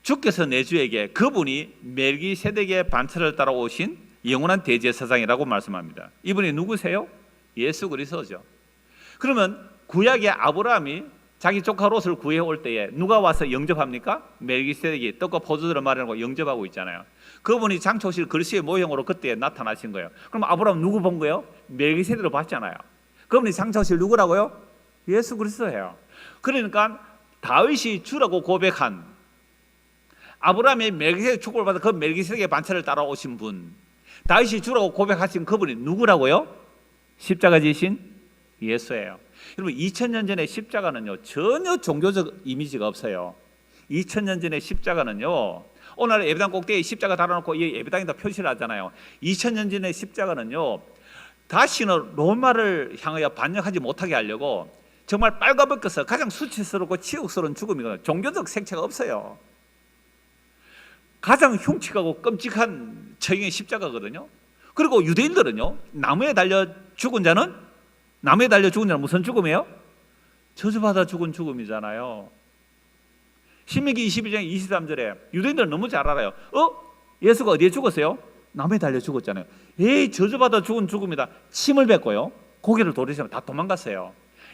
주께서 내 주에게 그분이 멜기세덱의 반차를 따라 오신 영원한 대제사장이라고 말씀합니다. 이분이 누구세요? 예수 그리스도죠. 그러면 구약의 아브라함이 자기 조카 롯을 구해올 때에 누가 와서 영접합니까? 멜기세덱이 떡과 포도주를 마련하고 영접하고 있잖아요. 그분이 장초실 글씨의 모형으로 그때 나타나신 거예요. 그럼 아브라함 누구 본 거예요? 멜기세덱을 봤잖아요. 그분이 장초실 누구라고요? 예수 그리스도예요. 그러니까 다윗이 주라고 고백한 아브라함이 멜기세덱 축복을 받아 그 멜기세덱의 반차를 따라오신 분, 다윗이 주라고 고백하신 그분이 누구라고요? 십자가 지신 예수예요. 여러분 2000년 전에 십자가는요 전혀 종교적 이미지가 없어요. 2000년 전에 십자가는요 오늘 예배당 꼭대기에 십자가 달아놓고 이 예배당에다 표시를 하잖아요. 2000년 전에 십자가는요 다시는 로마를 향하여 반역하지 못하게 하려고 정말 빨가벗겨서 가장 수치스럽고 치욕스러운 죽음이거든요. 종교적 색채가 없어요. 가장 흉측하고 끔찍한 처형의 십자가거든요. 그리고 유대인들은요 나무에 달려 죽은 자는 무슨 죽음이에요? 저주받아 죽은 죽음이잖아요. 신명기 22장 23절에 유대인들은 너무 잘 알아요. 예수가 어디에 죽었어요? 나무에 달려 죽었잖아요. 저주받아 죽은 죽음이다. 침을 뱉고요 고개를 돌리시면 다 도망갔어요.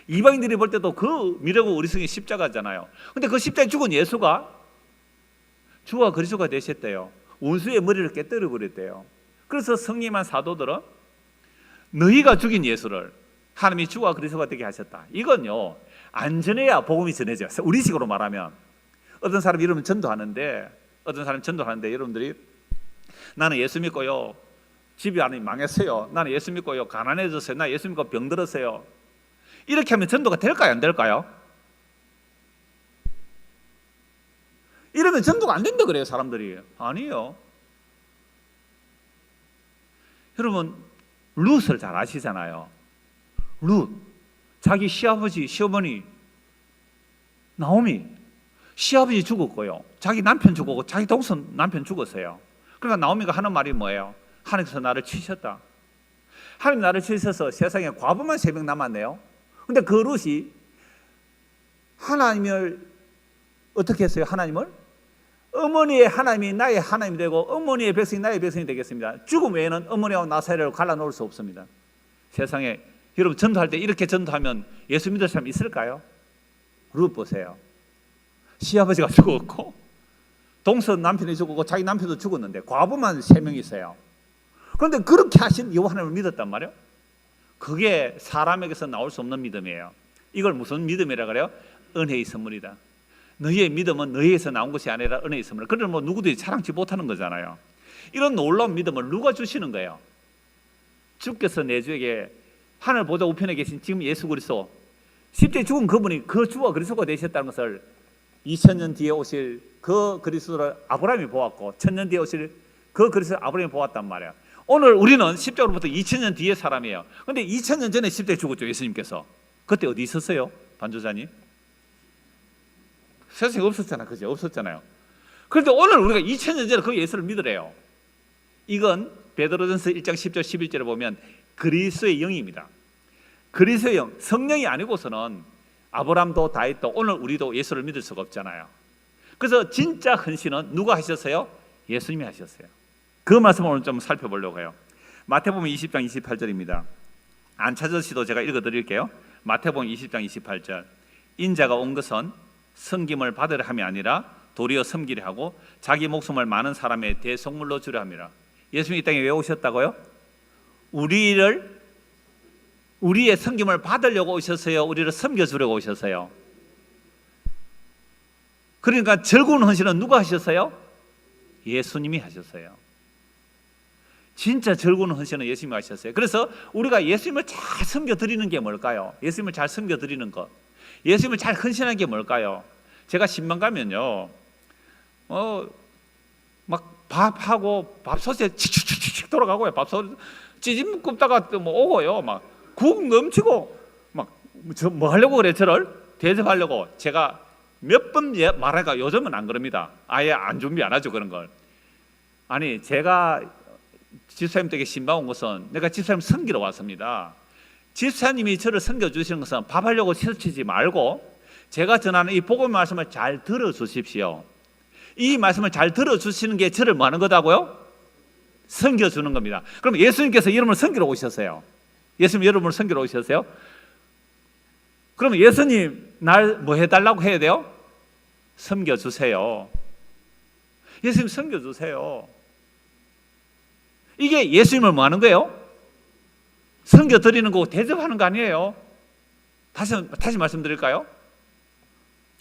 이방인들이 볼 때도 그 미래고 우리승의 십자가잖아요. 근데 그 십자가에 죽은 예수가 주와 그리스도가 되셨대요. 원수의 머리를 깨뜨려 버렸대요. 그래서 성령한 사도들은 너희가 죽인 예수를 하나님이 주와 그리스도가 되게 하셨다. 이건요 안전해야 복음이 전해져요. 우리식으로 말하면 어떤 사람이 이러면 전도하는데 여러분들이 나는 예수 믿고요 집이 안이 망했어요. 나는 예수 믿고요 가난해졌어요. 나 예수 믿고 병들었어요. 이렇게 하면 전도가 될까요 안 될까요? 이러면 전도가 안 된다 그래요 사람들이. 아니에요. 여러분 룻을 잘 아시잖아요. 룻 자기 시아버지 시어머니 나오미 시아버지 죽었고요 자기 남편 죽었고 자기 동생 남편 죽었어요. 그러니까 나오미가 하는 말이 뭐예요? 하나님께서 나를 치셨다. 하나님 나를 치셔서 세상에 과부만 3명 남았네요. 근데 그 룻이 하나님을 어떻게 했어요? 하나님을 어머니의 하나님이 나의 하나님이 되고 어머니의 백성이 나의 백성이 되겠습니다. 죽음 외에는 어머니와 나 사이를 갈라놓을 수 없습니다. 세상에 여러분 전도할 때 이렇게 전도하면 예수 믿을 사람 있을까요? 룻 보세요. 시아버지가 죽었고 동서 남편이 죽었고 자기 남편도 죽었는데 과부만 3명 있어요. 그런데 그렇게 하신 여호와 하나님을 믿었단 말이에요. 그게 사람에게서 나올 수 없는 믿음이에요. 이걸 무슨 믿음이라 그래요? 은혜의 선물이다. 너희의 믿음은 너희에서 나온 것이 아니라 은혜의 선물. 그걸 뭐 누구도 자랑치 못하는 거잖아요. 이런 놀라운 믿음을 누가 주시는 거예요? 주께서 내 주에게 하늘 보좌 우편에 계신 지금 예수 그리스도 십자가에 죽은 그분이 그 주와 그리스도가 되셨다는 것을 2000년 뒤에 오실 그 그리스도를 아브라함이 보았고 1000년 뒤에 오실 그 그리스도를 아브라함이 보았단 말이야. 오늘 우리는 십자가로부터 2000년 뒤의 사람이에요. 그런데 2000년 전에 십자가에 죽었죠 예수님께서. 그때 어디 있었어요? 반주자님? 세상에 없었잖아요. 그죠? 없었잖아요. 그런데 오늘 우리가 2000년 전에 그 예수를 믿으래요. 이건 베드로전서 1장 10절 11절에 보면 그리스도의 영입니다. 그리스도의 영, 성령이 아니고서는 아브라함도 다윗도 오늘 우리도 예수를 믿을 수가 없잖아요. 그래서 진짜 헌신은 누가 하셨어요? 예수님이 하셨어요. 그 말씀을 오늘 좀 살펴보려고 해요. 마태복음 20장 28절입니다. 안 찾으시도 제가 읽어드릴게요. 마태복음 20장 28절 인자가 온 것은 섬김을 받으려 함이 아니라 도리어 섬기려 하고 자기 목숨을 많은 사람의 대속물로 주려 함이라. 예수님이 이 땅에 왜 오셨다고요? 우리의 섬김을 받으려고 오셨어요? 우리를 섬겨주려고 오셨어요? 그러니까 절구운 헌신은 누가 하셨어요? 예수님이 하셨어요. 진짜 즐거운 헌신은 예수님이 하셨어요. 그래서 우리가 예수님을 잘 섬겨드리는 게 뭘까요? 예수님을 잘 섬겨드리는 것, 예수님을 잘 헌신하는 게 뭘까요? 제가 신방 가면요, 막 밥하고 밥솥에 칙칙칙칙 돌아가고요. 밥솥 찌짐 굽다가 또 뭐 오고요. 막 국 넘치고 막 저 뭐 하려고 그래, 저를 대접하려고. 제가 몇 번 말하니까 요즘은 안 그럽니다. 아예 안 준비 안 하죠, 그런 걸. 아니, 제가 집사님 댁에 신방 온 것은 내가 집사님 섬기러 왔습니다. 집사님이 저를 섬겨주시는 것은 밥하려고 치우치지 말고 제가 전하는 이 복음의 말씀을 잘 들어주십시오. 이 말씀을 잘 들어주시는 게 저를 뭐 하는 거다고요? 섬겨주는 겁니다. 그럼 예수님께서 여러분을 섬기러 오셨어요. 예수님 여러분을 섬기러 오셨어요. 그럼 예수님 날 뭐 해달라고 해야 돼요? 섬겨주세요. 예수님 섬겨주세요. 이게 예수님을 뭐 하는 거예요? 섬겨드리는 거고 대접하는 거 아니에요. 다시 말씀드릴까요?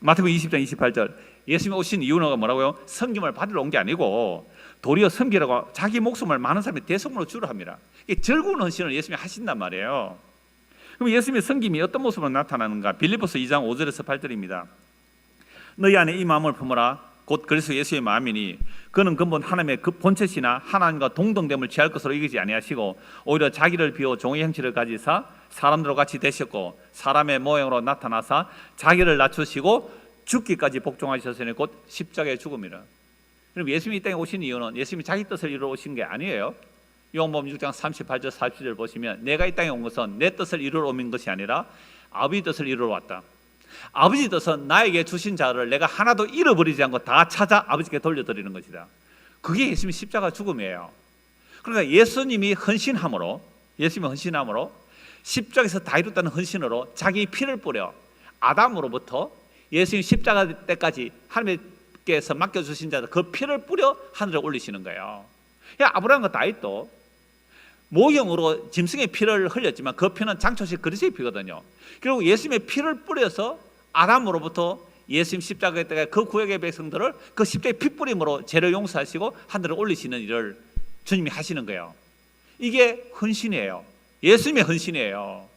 마태복음 20장 28절, 예수님이 오신 이유는 뭐라고요? 섬김을 받으러 온 게 아니고 도리어 섬기라고 자기 목숨을 많은 사람의 대속으로 주려 합니다. 이게 즐거운 헌신을 예수님이 하신단 말이에요. 그럼 예수님의 섬김이 어떤 모습으로 나타나는가? 빌립보서 2장 5절에서 8절입니다. 너희 안에 이 마음을 품어라. 곧 그리스도 예수의 마음이니 그는 근본 하나님의 그 본체시나 하나님과 동등됨을 취할 것으로 여기지 아니하시고 오히려 자기를 비워 종의 형체를 가지사 사람들과 같이 되셨고 사람의 모양으로 나타나사 자기를 낮추시고 죽기까지 복종하셨으니 곧 십자가의 죽음이라. 그럼 예수님이 이 땅에 오신 이유는 예수님이 자기 뜻을 이루러 오신 게 아니에요. 요한복음 6장 38절 40절 보시면 내가 이 땅에 온 것은 내 뜻을 이루러 온 것이 아니라 아버지 뜻을 이루러 왔다. 아버지 뜻은 나에게 주신 자를 내가 하나도 잃어버리지 않고 다 찾아 아버지께 돌려드리는 것이다. 그게 예수님의 십자가 죽음이에요. 그러니까 예수님이 헌신함으로 십자가에서 다 이뤘다는 헌신으로 자기 피를 뿌려 아담으로부터 예수님 십자가 때까지 하나님께서 맡겨주신 자들 그 피를 뿌려 하늘에 올리시는 거예요. 아브라함과 다윗도 모형으로 짐승의 피를 흘렸지만 그 피는 장초식 그리스도의 피거든요. 결국 예수님의 피를 뿌려서 아담으로부터 예수님 십자가 때까지 그 구약의 백성들을 그 십자가의 피 뿌림으로 죄를 용서하시고 하늘에 올리시는 일을 주님이 하시는 거예요. 이게 헌신이에요. 예수님의 헌신이에요.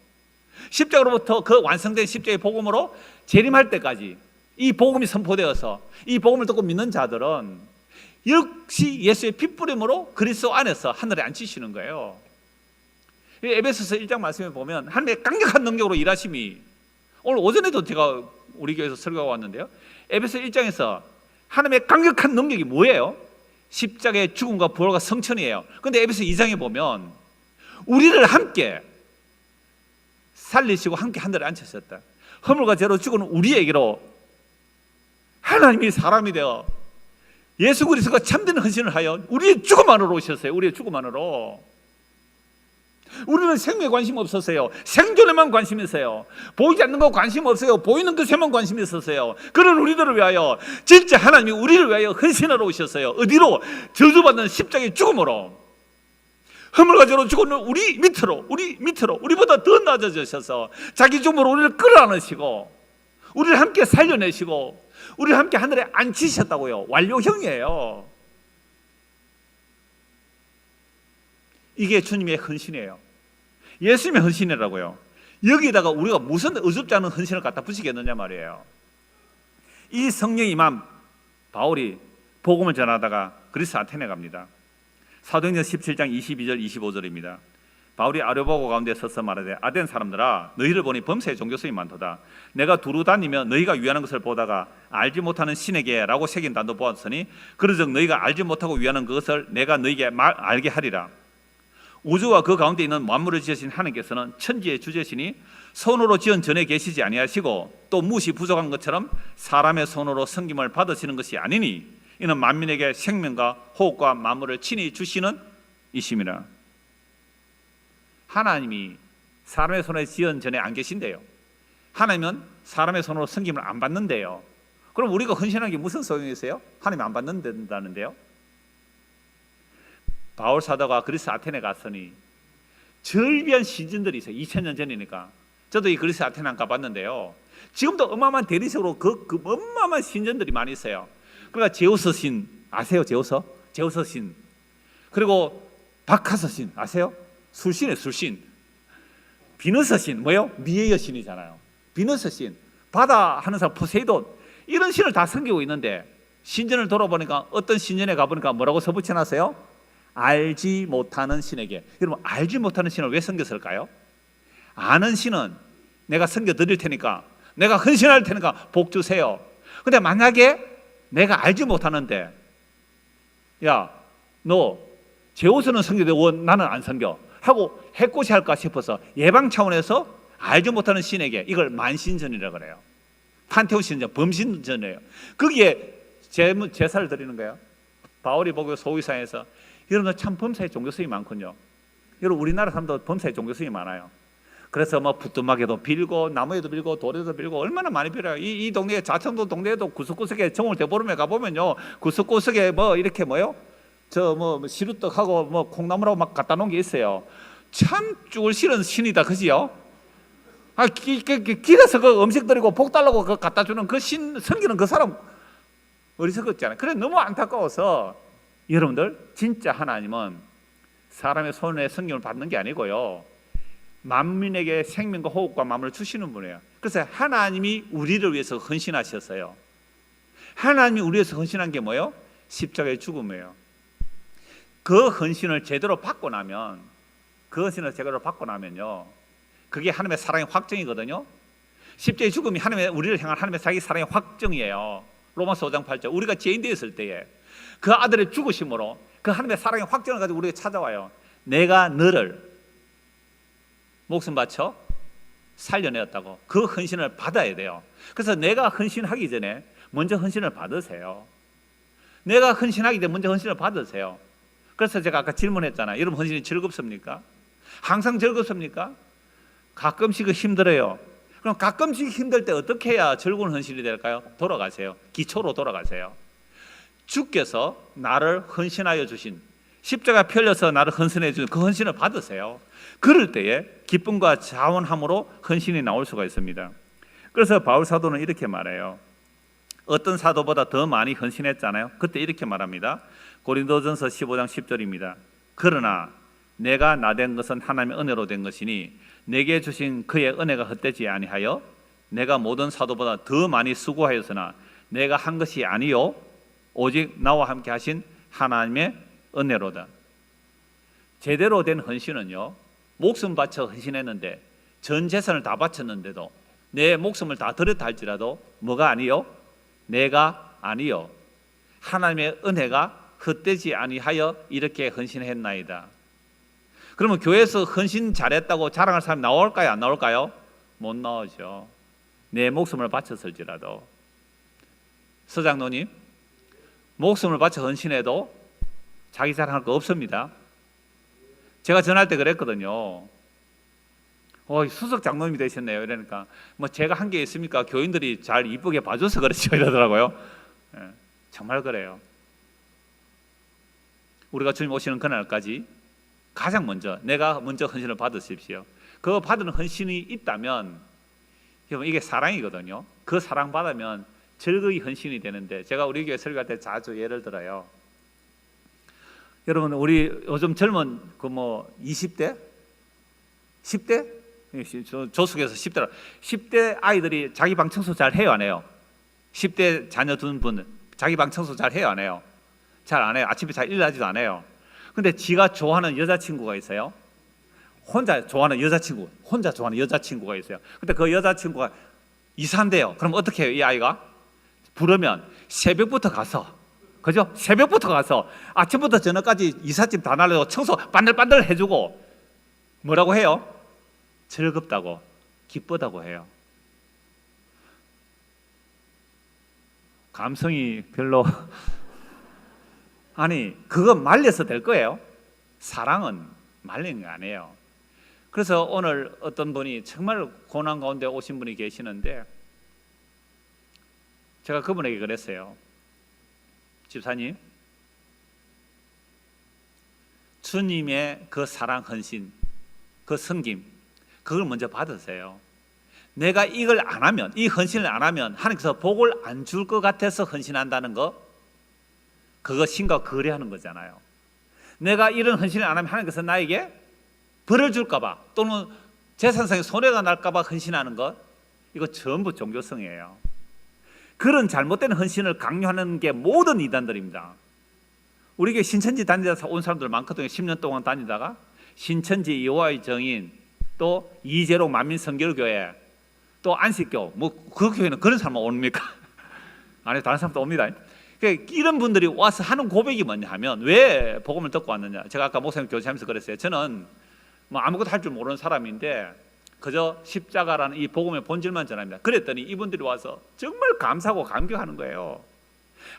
십자가로부터 그 완성된 십자가의 복음으로 재림할 때까지 이 복음이 선포되어서 이 복음을 듣고 믿는 자들은 역시 예수의 피 뿌림으로 그리스도 안에서 하늘에 앉히시는 거예요. 에베소서 1장 말씀에 보면 하나님의 강력한 능력으로 일하심이, 오늘 오전에도 제가 우리 교회에서 설교하고 왔는데요, 에베소 1장에서 하나님의 강력한 능력이 뭐예요? 십자가의 죽음과 부활과 성천이에요. 그런데 에베소 2장에 보면 우리를 함께 살리시고 함께 하늘에 앉히셨다. 허물과 죄로 죽은 우리에게로 하나님이 사람이 되어 예수 그리스도가 참된 헌신을 하여 우리의 죽음 안으로 오셨어요. 우리의 죽음 안으로. 우리는 생명에 관심 없었어요. 생존에만 관심 있어요. 보이지 않는 거 관심 없어요. 보이는 것에만 관심이 있었어요. 그런 우리들을 위하여 진짜 하나님이 우리를 위하여 헌신하러 오셨어요. 어디로? 저주받는 십자가의 죽음으로. 허물과 죄로 죽은 우리 밑으로 우리보다 더 낮아지셔서 자기 죽음으로 우리를 끌어안으시고 우리를 함께 살려내시고 우리를 함께 하늘에 앉히셨다고요. 완료형이에요. 이게 주님의 헌신이에요. 예수님의 헌신이라고요. 여기다가 우리가 무슨 어줍지 않은 헌신을 갖다 붙이겠느냐 말이에요. 이 성령이 임한 바울이 복음을 전하다가 그리스 아테네 갑니다. 사도행전 17장 22절 25절입니다. 바울이 아레오파고 가운데 서서 말하되 아덴 사람들아 너희를 보니 범사에 종교성이 많도다. 내가 두루 다니며 너희가 위하는 것을 보다가 알지 못하는 신에게 라고 새긴 단도 보았으니 그러즉 너희가 알지 못하고 위하는 그것을 내가 너희에게 알게 하리라. 우주와 그 가운데 있는 만물을 지으신 하나님께서는 천지의 주제시니 손으로 지은 전에 계시지 아니하시고 또 무엇이 부족한 것처럼 사람의 손으로 섬김을 받으시는 것이 아니니 이는 만민에게 생명과 호흡과 만물을 친히 주시는 이심이라. 하나님이 사람의 손에 지은 전에 안 계신대요. 하나님은 사람의 손으로 섬김을 안 받는데요. 그럼 우리가 헌신하는 게 무슨 소용이 있어요? 하나님이 안 받는다는데요. 바울 사도가 그리스 아테네 갔으니 절비한 신전들이 있어요. 2000년 전이니까. 저도 이 그리스 아테네 가봤는데요. 지금도 어마어마한 대리석으로 그 어마어마한 신전들이 많이 있어요. 그러니까 제우스 신 아세요? 제우스? 제우스 신, 그리고 바카스 신 아세요? 술신이에요, 술신. 비너스 신 뭐예요? 미의 여신이잖아요. 비너스 신, 바다 하는 사람 포세이돈, 이런 신을 다 섬기고 있는데 신전을 돌아보니까 어떤 신전에 가보니까 뭐라고 써붙여놨어요? 알지 못하는 신에게. 여러분, 알지 못하는 신을 왜 섬겼을까요? 아는 신은 내가 섬겨드릴 테니까, 내가 헌신할 테니까 복 주세요. 근데 만약에 내가 알지 못하는데, 야, 너 제우스는 섬겨도 나는 안 섬겨 하고 해코지 할까 싶어서 예방 차원에서 알지 못하는 신에게, 이걸 만신전이라고 그래요. 판테온 신전, 범신전이에요. 거기에 제사를 드리는 거예요. 바울이 보고 소위사에서, 여러분들 참 범사에 종교성이 많군요. 여러분, 우리나라 사람도 범사에 종교성이 많아요. 그래서 뭐 부뚜막에도 빌고 나무에도 빌고 돌에도 빌고 얼마나 많이 빌어요. 이 동네에, 자청도 동네에도 구석구석에 정월 대보름에 가보면요, 구석구석에 뭐 이렇게 뭐요, 저 뭐 시루떡하고 뭐 콩나물하고 막 갖다 놓은 게 있어요. 참 죽을 싫은 신이다, 그지요? 길에서 그 음식 드리고 복 달라고 그 갖다 주는 그 신 섬기는 그 사람 어리석었잖아요. 그래, 너무 안타까워서, 여러분들, 진짜 하나님은 사람의 손에 성경을 받는 게 아니고요, 만민에게 생명과 호흡과 마음을 주시는 분이에요. 그래서 하나님이 우리를 위해서 헌신하셨어요. 하나님이 우리 위해서 헌신한 게 뭐예요? 십자가의 죽음이에요. 그 헌신을 제대로 받고 나면, 요 그게 하나님의 사랑의 확정이거든요. 십자가의 죽음이 우리를 향한 하나님의 자기 사랑의 확정이에요. 로마서 5장 8절, 우리가 죄인 되었을 때에 그 아들의 죽으심으로 그 하나님의 사랑의 확정을 가지고 우리에게 찾아와요. 내가 너를 목숨 바쳐 살려내었다고. 그 헌신을 받아야 돼요. 그래서 내가 헌신하기 전에 먼저 헌신을 받으세요. 내가 헌신하기 전에 먼저 헌신을 받으세요. 그래서 제가 아까 질문했잖아요. 여러분, 헌신이 즐겁습니까? 항상 즐겁습니까? 가끔씩은 힘들어요. 그럼 가끔씩 힘들 때 어떻게 해야 즐거운 헌신이 될까요? 돌아가세요. 기초로 돌아가세요. 주께서 나를 헌신하여 주신, 십자가 펴려서 나를 헌신해 주신 그 헌신을 받으세요. 그럴 때에 기쁨과 자원함으로 헌신이 나올 수가 있습니다. 그래서 바울 사도는 이렇게 말해요. 어떤 사도보다 더 많이 헌신했잖아요. 그때 이렇게 말합니다. 고린도전서 15장 10절입니다. 그러나 내가 나된 것은 하나님의 은혜로 된 것이니 내게 주신 그의 은혜가 헛되지 아니하여 내가 모든 사도보다 더 많이 수고하였으나 내가 한 것이 아니요 오직 나와 함께 하신 하나님의 은혜로다. 제대로 된 헌신은요, 목숨 바쳐 헌신했는데, 전 재산을 다 바쳤는데도, 내 목숨을 다 드렸다 할지라도 뭐가 아니요? 내가 아니요 하나님의 은혜가 헛되지 아니하여 이렇게 헌신했나이다. 그러면 교회에서 헌신 잘했다고 자랑할 사람이 나올까요? 안 나올까요? 못 나오죠. 내 목숨을 바쳤을지라도. 서장로님, 목숨을 바쳐 헌신해도 자기 자랑할 거 없습니다. 제가 전할 때 그랬거든요. 수석 장로님이 되셨네요. 이러니까 뭐 제가 한 게 있습니까? 교인들이 잘 이쁘게 봐줘서 그렇죠, 이러더라고요. 정말 그래요. 우리가 주님 오시는 그날까지 가장 먼저 내가 먼저 헌신을 받으십시오. 그 받은 헌신이 있다면, 여러분, 이게 사랑이거든요. 그 사랑 받으면 즐거이 헌신이 되는데, 제가 우리 교회 설교할 때 자주 예를 들어요. 여러분, 우리 요즘 젊은 20대? 10대? 조숙에서 10대 아이들이 자기 방 청소 잘 해요, 안 해요? 10대 자녀 둔 분 자기 방 청소 잘 해요, 안 해요? 잘 안 해요. 아침에 잘 일어나지도 안 해요. 근데 지가 좋아하는 여자친구가 있어요. 혼자 좋아하는 여자친구가 있어요. 근데 그 여자친구가 이사한대요. 그럼 어떻게 해요? 이 아이가 부르면 새벽부터 가서, 그죠? 새벽부터 가서 아침부터 저녁까지 이삿짐 다 날려고 청소 반들반들 해주고, 뭐라고 해요? 즐겁다고, 기쁘다고 해요. 감성이 별로 아니, 그거 말려서 될 거예요? 사랑은 말리는 게 아니에요. 그래서 오늘 어떤 분이 정말 고난 가운데 오신 분이 계시는데, 제가 그분에게 그랬어요. 집사님, 주님의 그 사랑 헌신, 그 섬김, 그걸 먼저 받으세요. 내가 이걸 안 하면, 이 헌신을 안 하면 하나님께서 복을 안 줄 것 같아서 헌신한다는 거, 그거 신과 거래하는 거잖아요. 내가 이런 헌신을 안 하면 하나님께서 나에게 벌을 줄까 봐, 또는 재산상의 손해가 날까 봐 헌신하는 것, 이거 전부 종교성이에요. 그런 잘못된 헌신을 강요하는 게 모든 이단들입니다. 우리 교회 신천지 다니다 온 사람들 많거든요. 10년 동안 다니다가 신천지, 여호와의 증인, 또 이재로 만민성결교회, 또 안식교, 그 교회는 그런 사람 옵니까? 아니, 다른 사람도 옵니다. 이런 분들이 와서 하는 고백이 뭐냐 하면, 왜 복음을 듣고 왔느냐. 제가 아까 목사님 교제하면서 그랬어요. 저는 아무것도 할 줄 모르는 사람인데 그저 십자가라는 이 복음의 본질만 전합니다. 그랬더니 이분들이 와서 정말 감사하고 감격하는 거예요.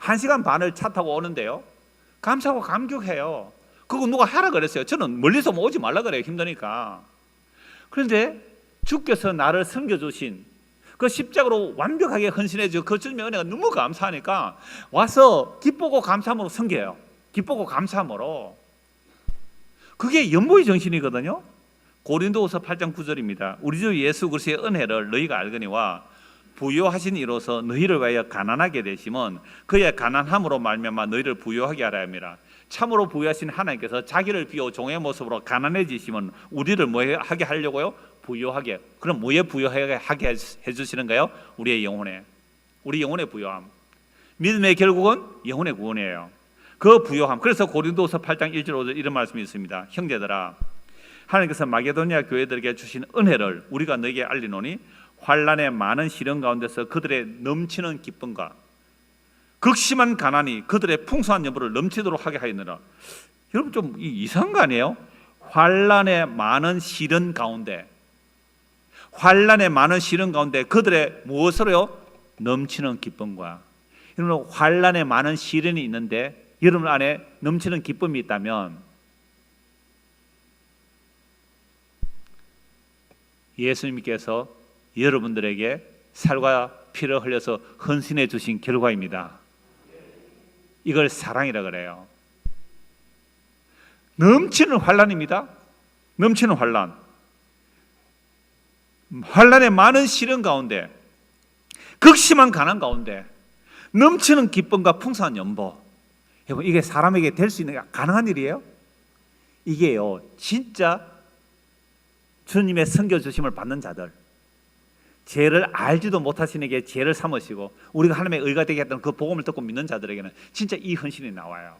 1시간 반을 차 타고 오는데요, 감사하고 감격해요. 그거 누가 하라 그랬어요. 저는 멀리서 오지 말라 그래요. 힘드니까. 그런데 주께서 나를 섬겨주신 그 십자가로 완벽하게 헌신해 주고 그 주님의 은혜가 너무 감사하니까 와서 기쁘고 감사함으로 섬겨요. 기쁘고 감사함으로. 그게 연보의 정신이거든요. 고린도후서 8장 9절입니다. 우리 주 예수 그리스도의 은혜를 너희가 알거니와 부요하신 이로서 너희를 위하여 가난하게 되심은 그의 가난함으로 말미암아 너희를 부요하게 하라 함이라. 참으로 부요하신 하나님께서 자기를 비워 종의 모습으로 가난해지심은 우리를 뭐하게 하려고요? 부요하게. 그럼 뭐에 부요하게 해주시는가요? 우리의 영혼에. 우리 영혼의 부요함. 믿음의 결국은 영혼의 구원이에요. 그 부요함. 그래서 고린도서 8장 1절 5절 이런 말씀이 있습니다. 형제들아, 하나님께서 마게도니아 교회들에게 주신 은혜를 우리가 너에게 알리노니 환난의 많은 시련 가운데서 그들의 넘치는 기쁨과 극심한 가난이 그들의 풍성한 여부를 넘치도록 하게 하였느라. 여러분 좀 이상한 거 아니에요? 환난의 많은 시련 가운데, 환난의 많은 시련 가운데 그들의 무엇으로요? 넘치는 기쁨과. 여러분, 환난의 많은 시련이 있는데 여러분 안에 넘치는 기쁨이 있다면 예수님께서 여러분들에게 살과 피를 흘려서 헌신해 주신 결과입니다. 이걸 사랑이라 그래요. 넘치는 환난입니다. 넘치는 환난. 환난의 많은 시련 가운데, 극심한 가난 가운데 넘치는 기쁨과 풍성한 연보. 여러분, 이게 사람에게 될 수 있는 가능한 일이에요? 이게요, 진짜 주님의 섬겨주심을 받는 자들, 죄를 알지도 못하신 에게 죄를 삼으시고 우리가 하나님의 의가 되게 했던 그 복음을 듣고 믿는 자들에게는 진짜 이 헌신이 나와요.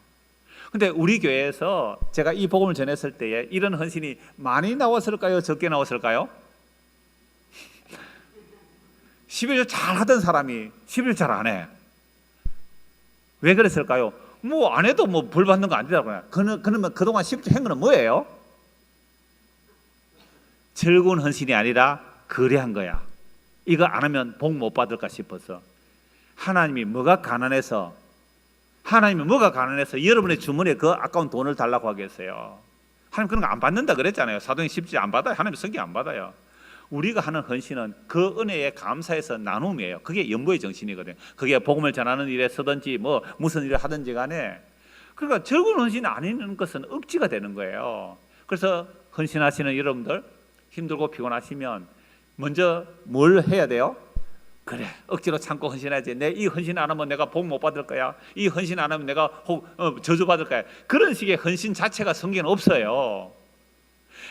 근데 우리 교회에서 제가 이 복음을 전했을 때에 이런 헌신이 많이 나왔을까요? 적게 나왔을까요? 11조 잘 하던 사람이 11조 잘 안 해. 왜 그랬을까요? 안 해도 벌 받는 거 아니라고요. 그러면 그동안 11조 한 거는 뭐예요? 즐거운 헌신이 아니라 거래한 거야. 이거 안 하면 복 못 받을까 싶어서. 하나님이 뭐가 가난해서 여러분의 주머니에 그 아까운 돈을 달라고 하겠어요? 하나님 그런 거 안 받는다 그랬잖아요. 사도행 10지 안 받아요. 하나님 성기 안 받아요. 우리가 하는 헌신은 그 은혜에 감사해서 나눔이에요. 그게 연보의 정신이거든요. 그게 복음을 전하는 일에 서든지 무슨 일을 하든지 간에. 그러니까 즐거운 헌신이 아닌 것은 억지가 되는 거예요. 그래서 헌신하시는 여러분들, 힘들고 피곤하시면 먼저 뭘 해야 돼요? 그래, 억지로 참고 헌신해야지. 내 이 헌신 안 하면 내가 복 못 받을 거야. 이 헌신 안 하면 내가 저주 받을 거야. 그런 식의 헌신 자체가 성경에 없어요.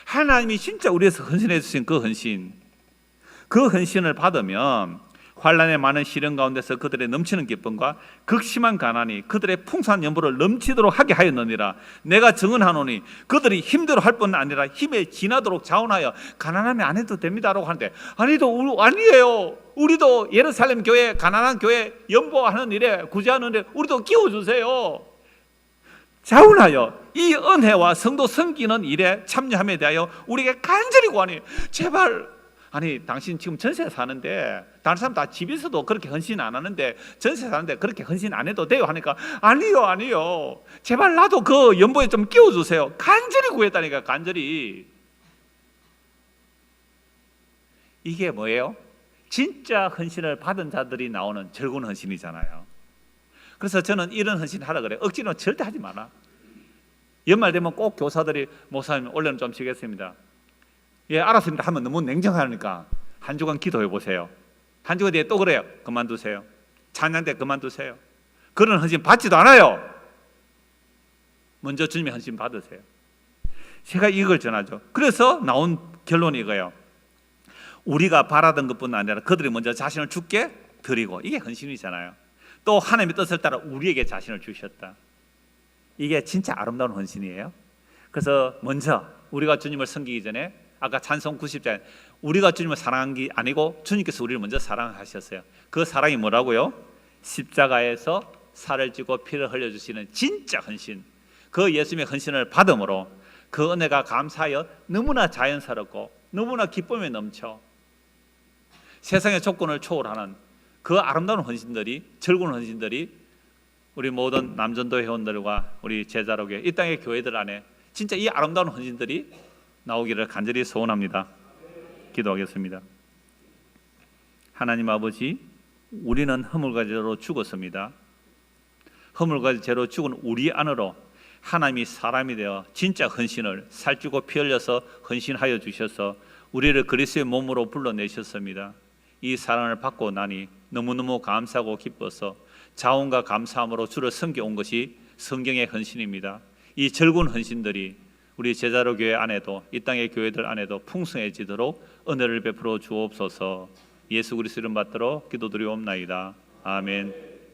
하나님이 진짜 우리에서 헌신해 주신 그 헌신을 받으면 환난의 많은 시련 가운데서 그들의 넘치는 기쁨과 극심한 가난이 그들의 풍성한 연보를 넘치도록 하게 하였느니라. 내가 증언하노니 그들이 힘대로 할 뿐 아니라 힘에 지나도록 자원하여 가난하면 안 해도 됩니다라고 하는데, 아니에요. 우리도 예루살렘 교회, 가난한 교회 연보하는 일에, 구제하는 일에 우리도 끼워주세요. 자원하여 이 은혜와 성도 섬기는 일에 참여함에 대하여 우리에게 간절히 구하니, 제발. 아니, 당신 지금 전세 사는데 다른 사람 다 집에서도 그렇게 헌신 안 하는데 전세 사는데 그렇게 헌신 안 해도 돼요 하니까, 아니요, 제발 나도 그 연보에 좀 끼워주세요. 간절히 구했다니까. 간절히. 이게 뭐예요? 진짜 헌신을 받은 자들이 나오는 즐거운 헌신이잖아요. 그래서 저는 이런 헌신 하라 그래요. 억지로는 절대 하지 마라. 연말 되면 꼭 교사들이, 목사님 올해는 좀 쉬겠습니다, 예, 알았습니다 하면 너무 냉정하니까 한 주간 기도해 보세요. 한 주간 뒤에 또 그래요. 그만두세요. 찬양 때 그만두세요. 그런 헌신 받지도 않아요. 먼저 주님의 헌신 받으세요. 제가 이걸 전하죠. 그래서 나온 결론이 이거예요. 우리가 바라던 것뿐 아니라 그들이 먼저 자신을 주께 드리고, 이게 헌신이잖아요. 또 하나님의 뜻을 따라 우리에게 자신을 주셨다. 이게 진짜 아름다운 헌신이에요. 그래서 먼저 우리가 주님을 섬기기 전에 아까 찬송 90장 우리가 주님을 사랑한 게 아니고 주님께서 우리를 먼저 사랑하셨어요. 그 사랑이 뭐라고요? 십자가에서 살을 찌고 피를 흘려주시는 진짜 헌신. 그 예수님의 헌신을 받음으로 그 은혜가 감사하여 너무나 자연스럽고 너무나 기쁨에 넘쳐 세상의 조건을 초월하는 그 아름다운 헌신들이, 즐거운 헌신들이 우리 모든 남전도 회원들과 우리 제자로교회 이 땅의 교회들 안에 진짜 이 아름다운 헌신들이 나오기를 간절히 소원합니다. 기도하겠습니다. 하나님 아버지, 우리는 허물과 죄로 죽었습니다. 허물과 죄로 죽은 우리 안으로 하나님이 사람이 되어 진짜 헌신을 살찌고 피 흘려서 헌신하여 주셔서 우리를 그리스도의 몸으로 불러내셨습니다. 이 사랑을 받고 나니 너무너무 감사하고 기뻐서 자원과 감사함으로 주를 섬겨온 것이 성경의 헌신입니다. 이 즐거운 헌신들이 우리 제자로 교회 안에도 이 땅의 교회들 안에도 풍성해지도록 은혜를 베풀어 주옵소서. 예수 그리스도 이름 받들어 기도드리옵나이다. 아멘.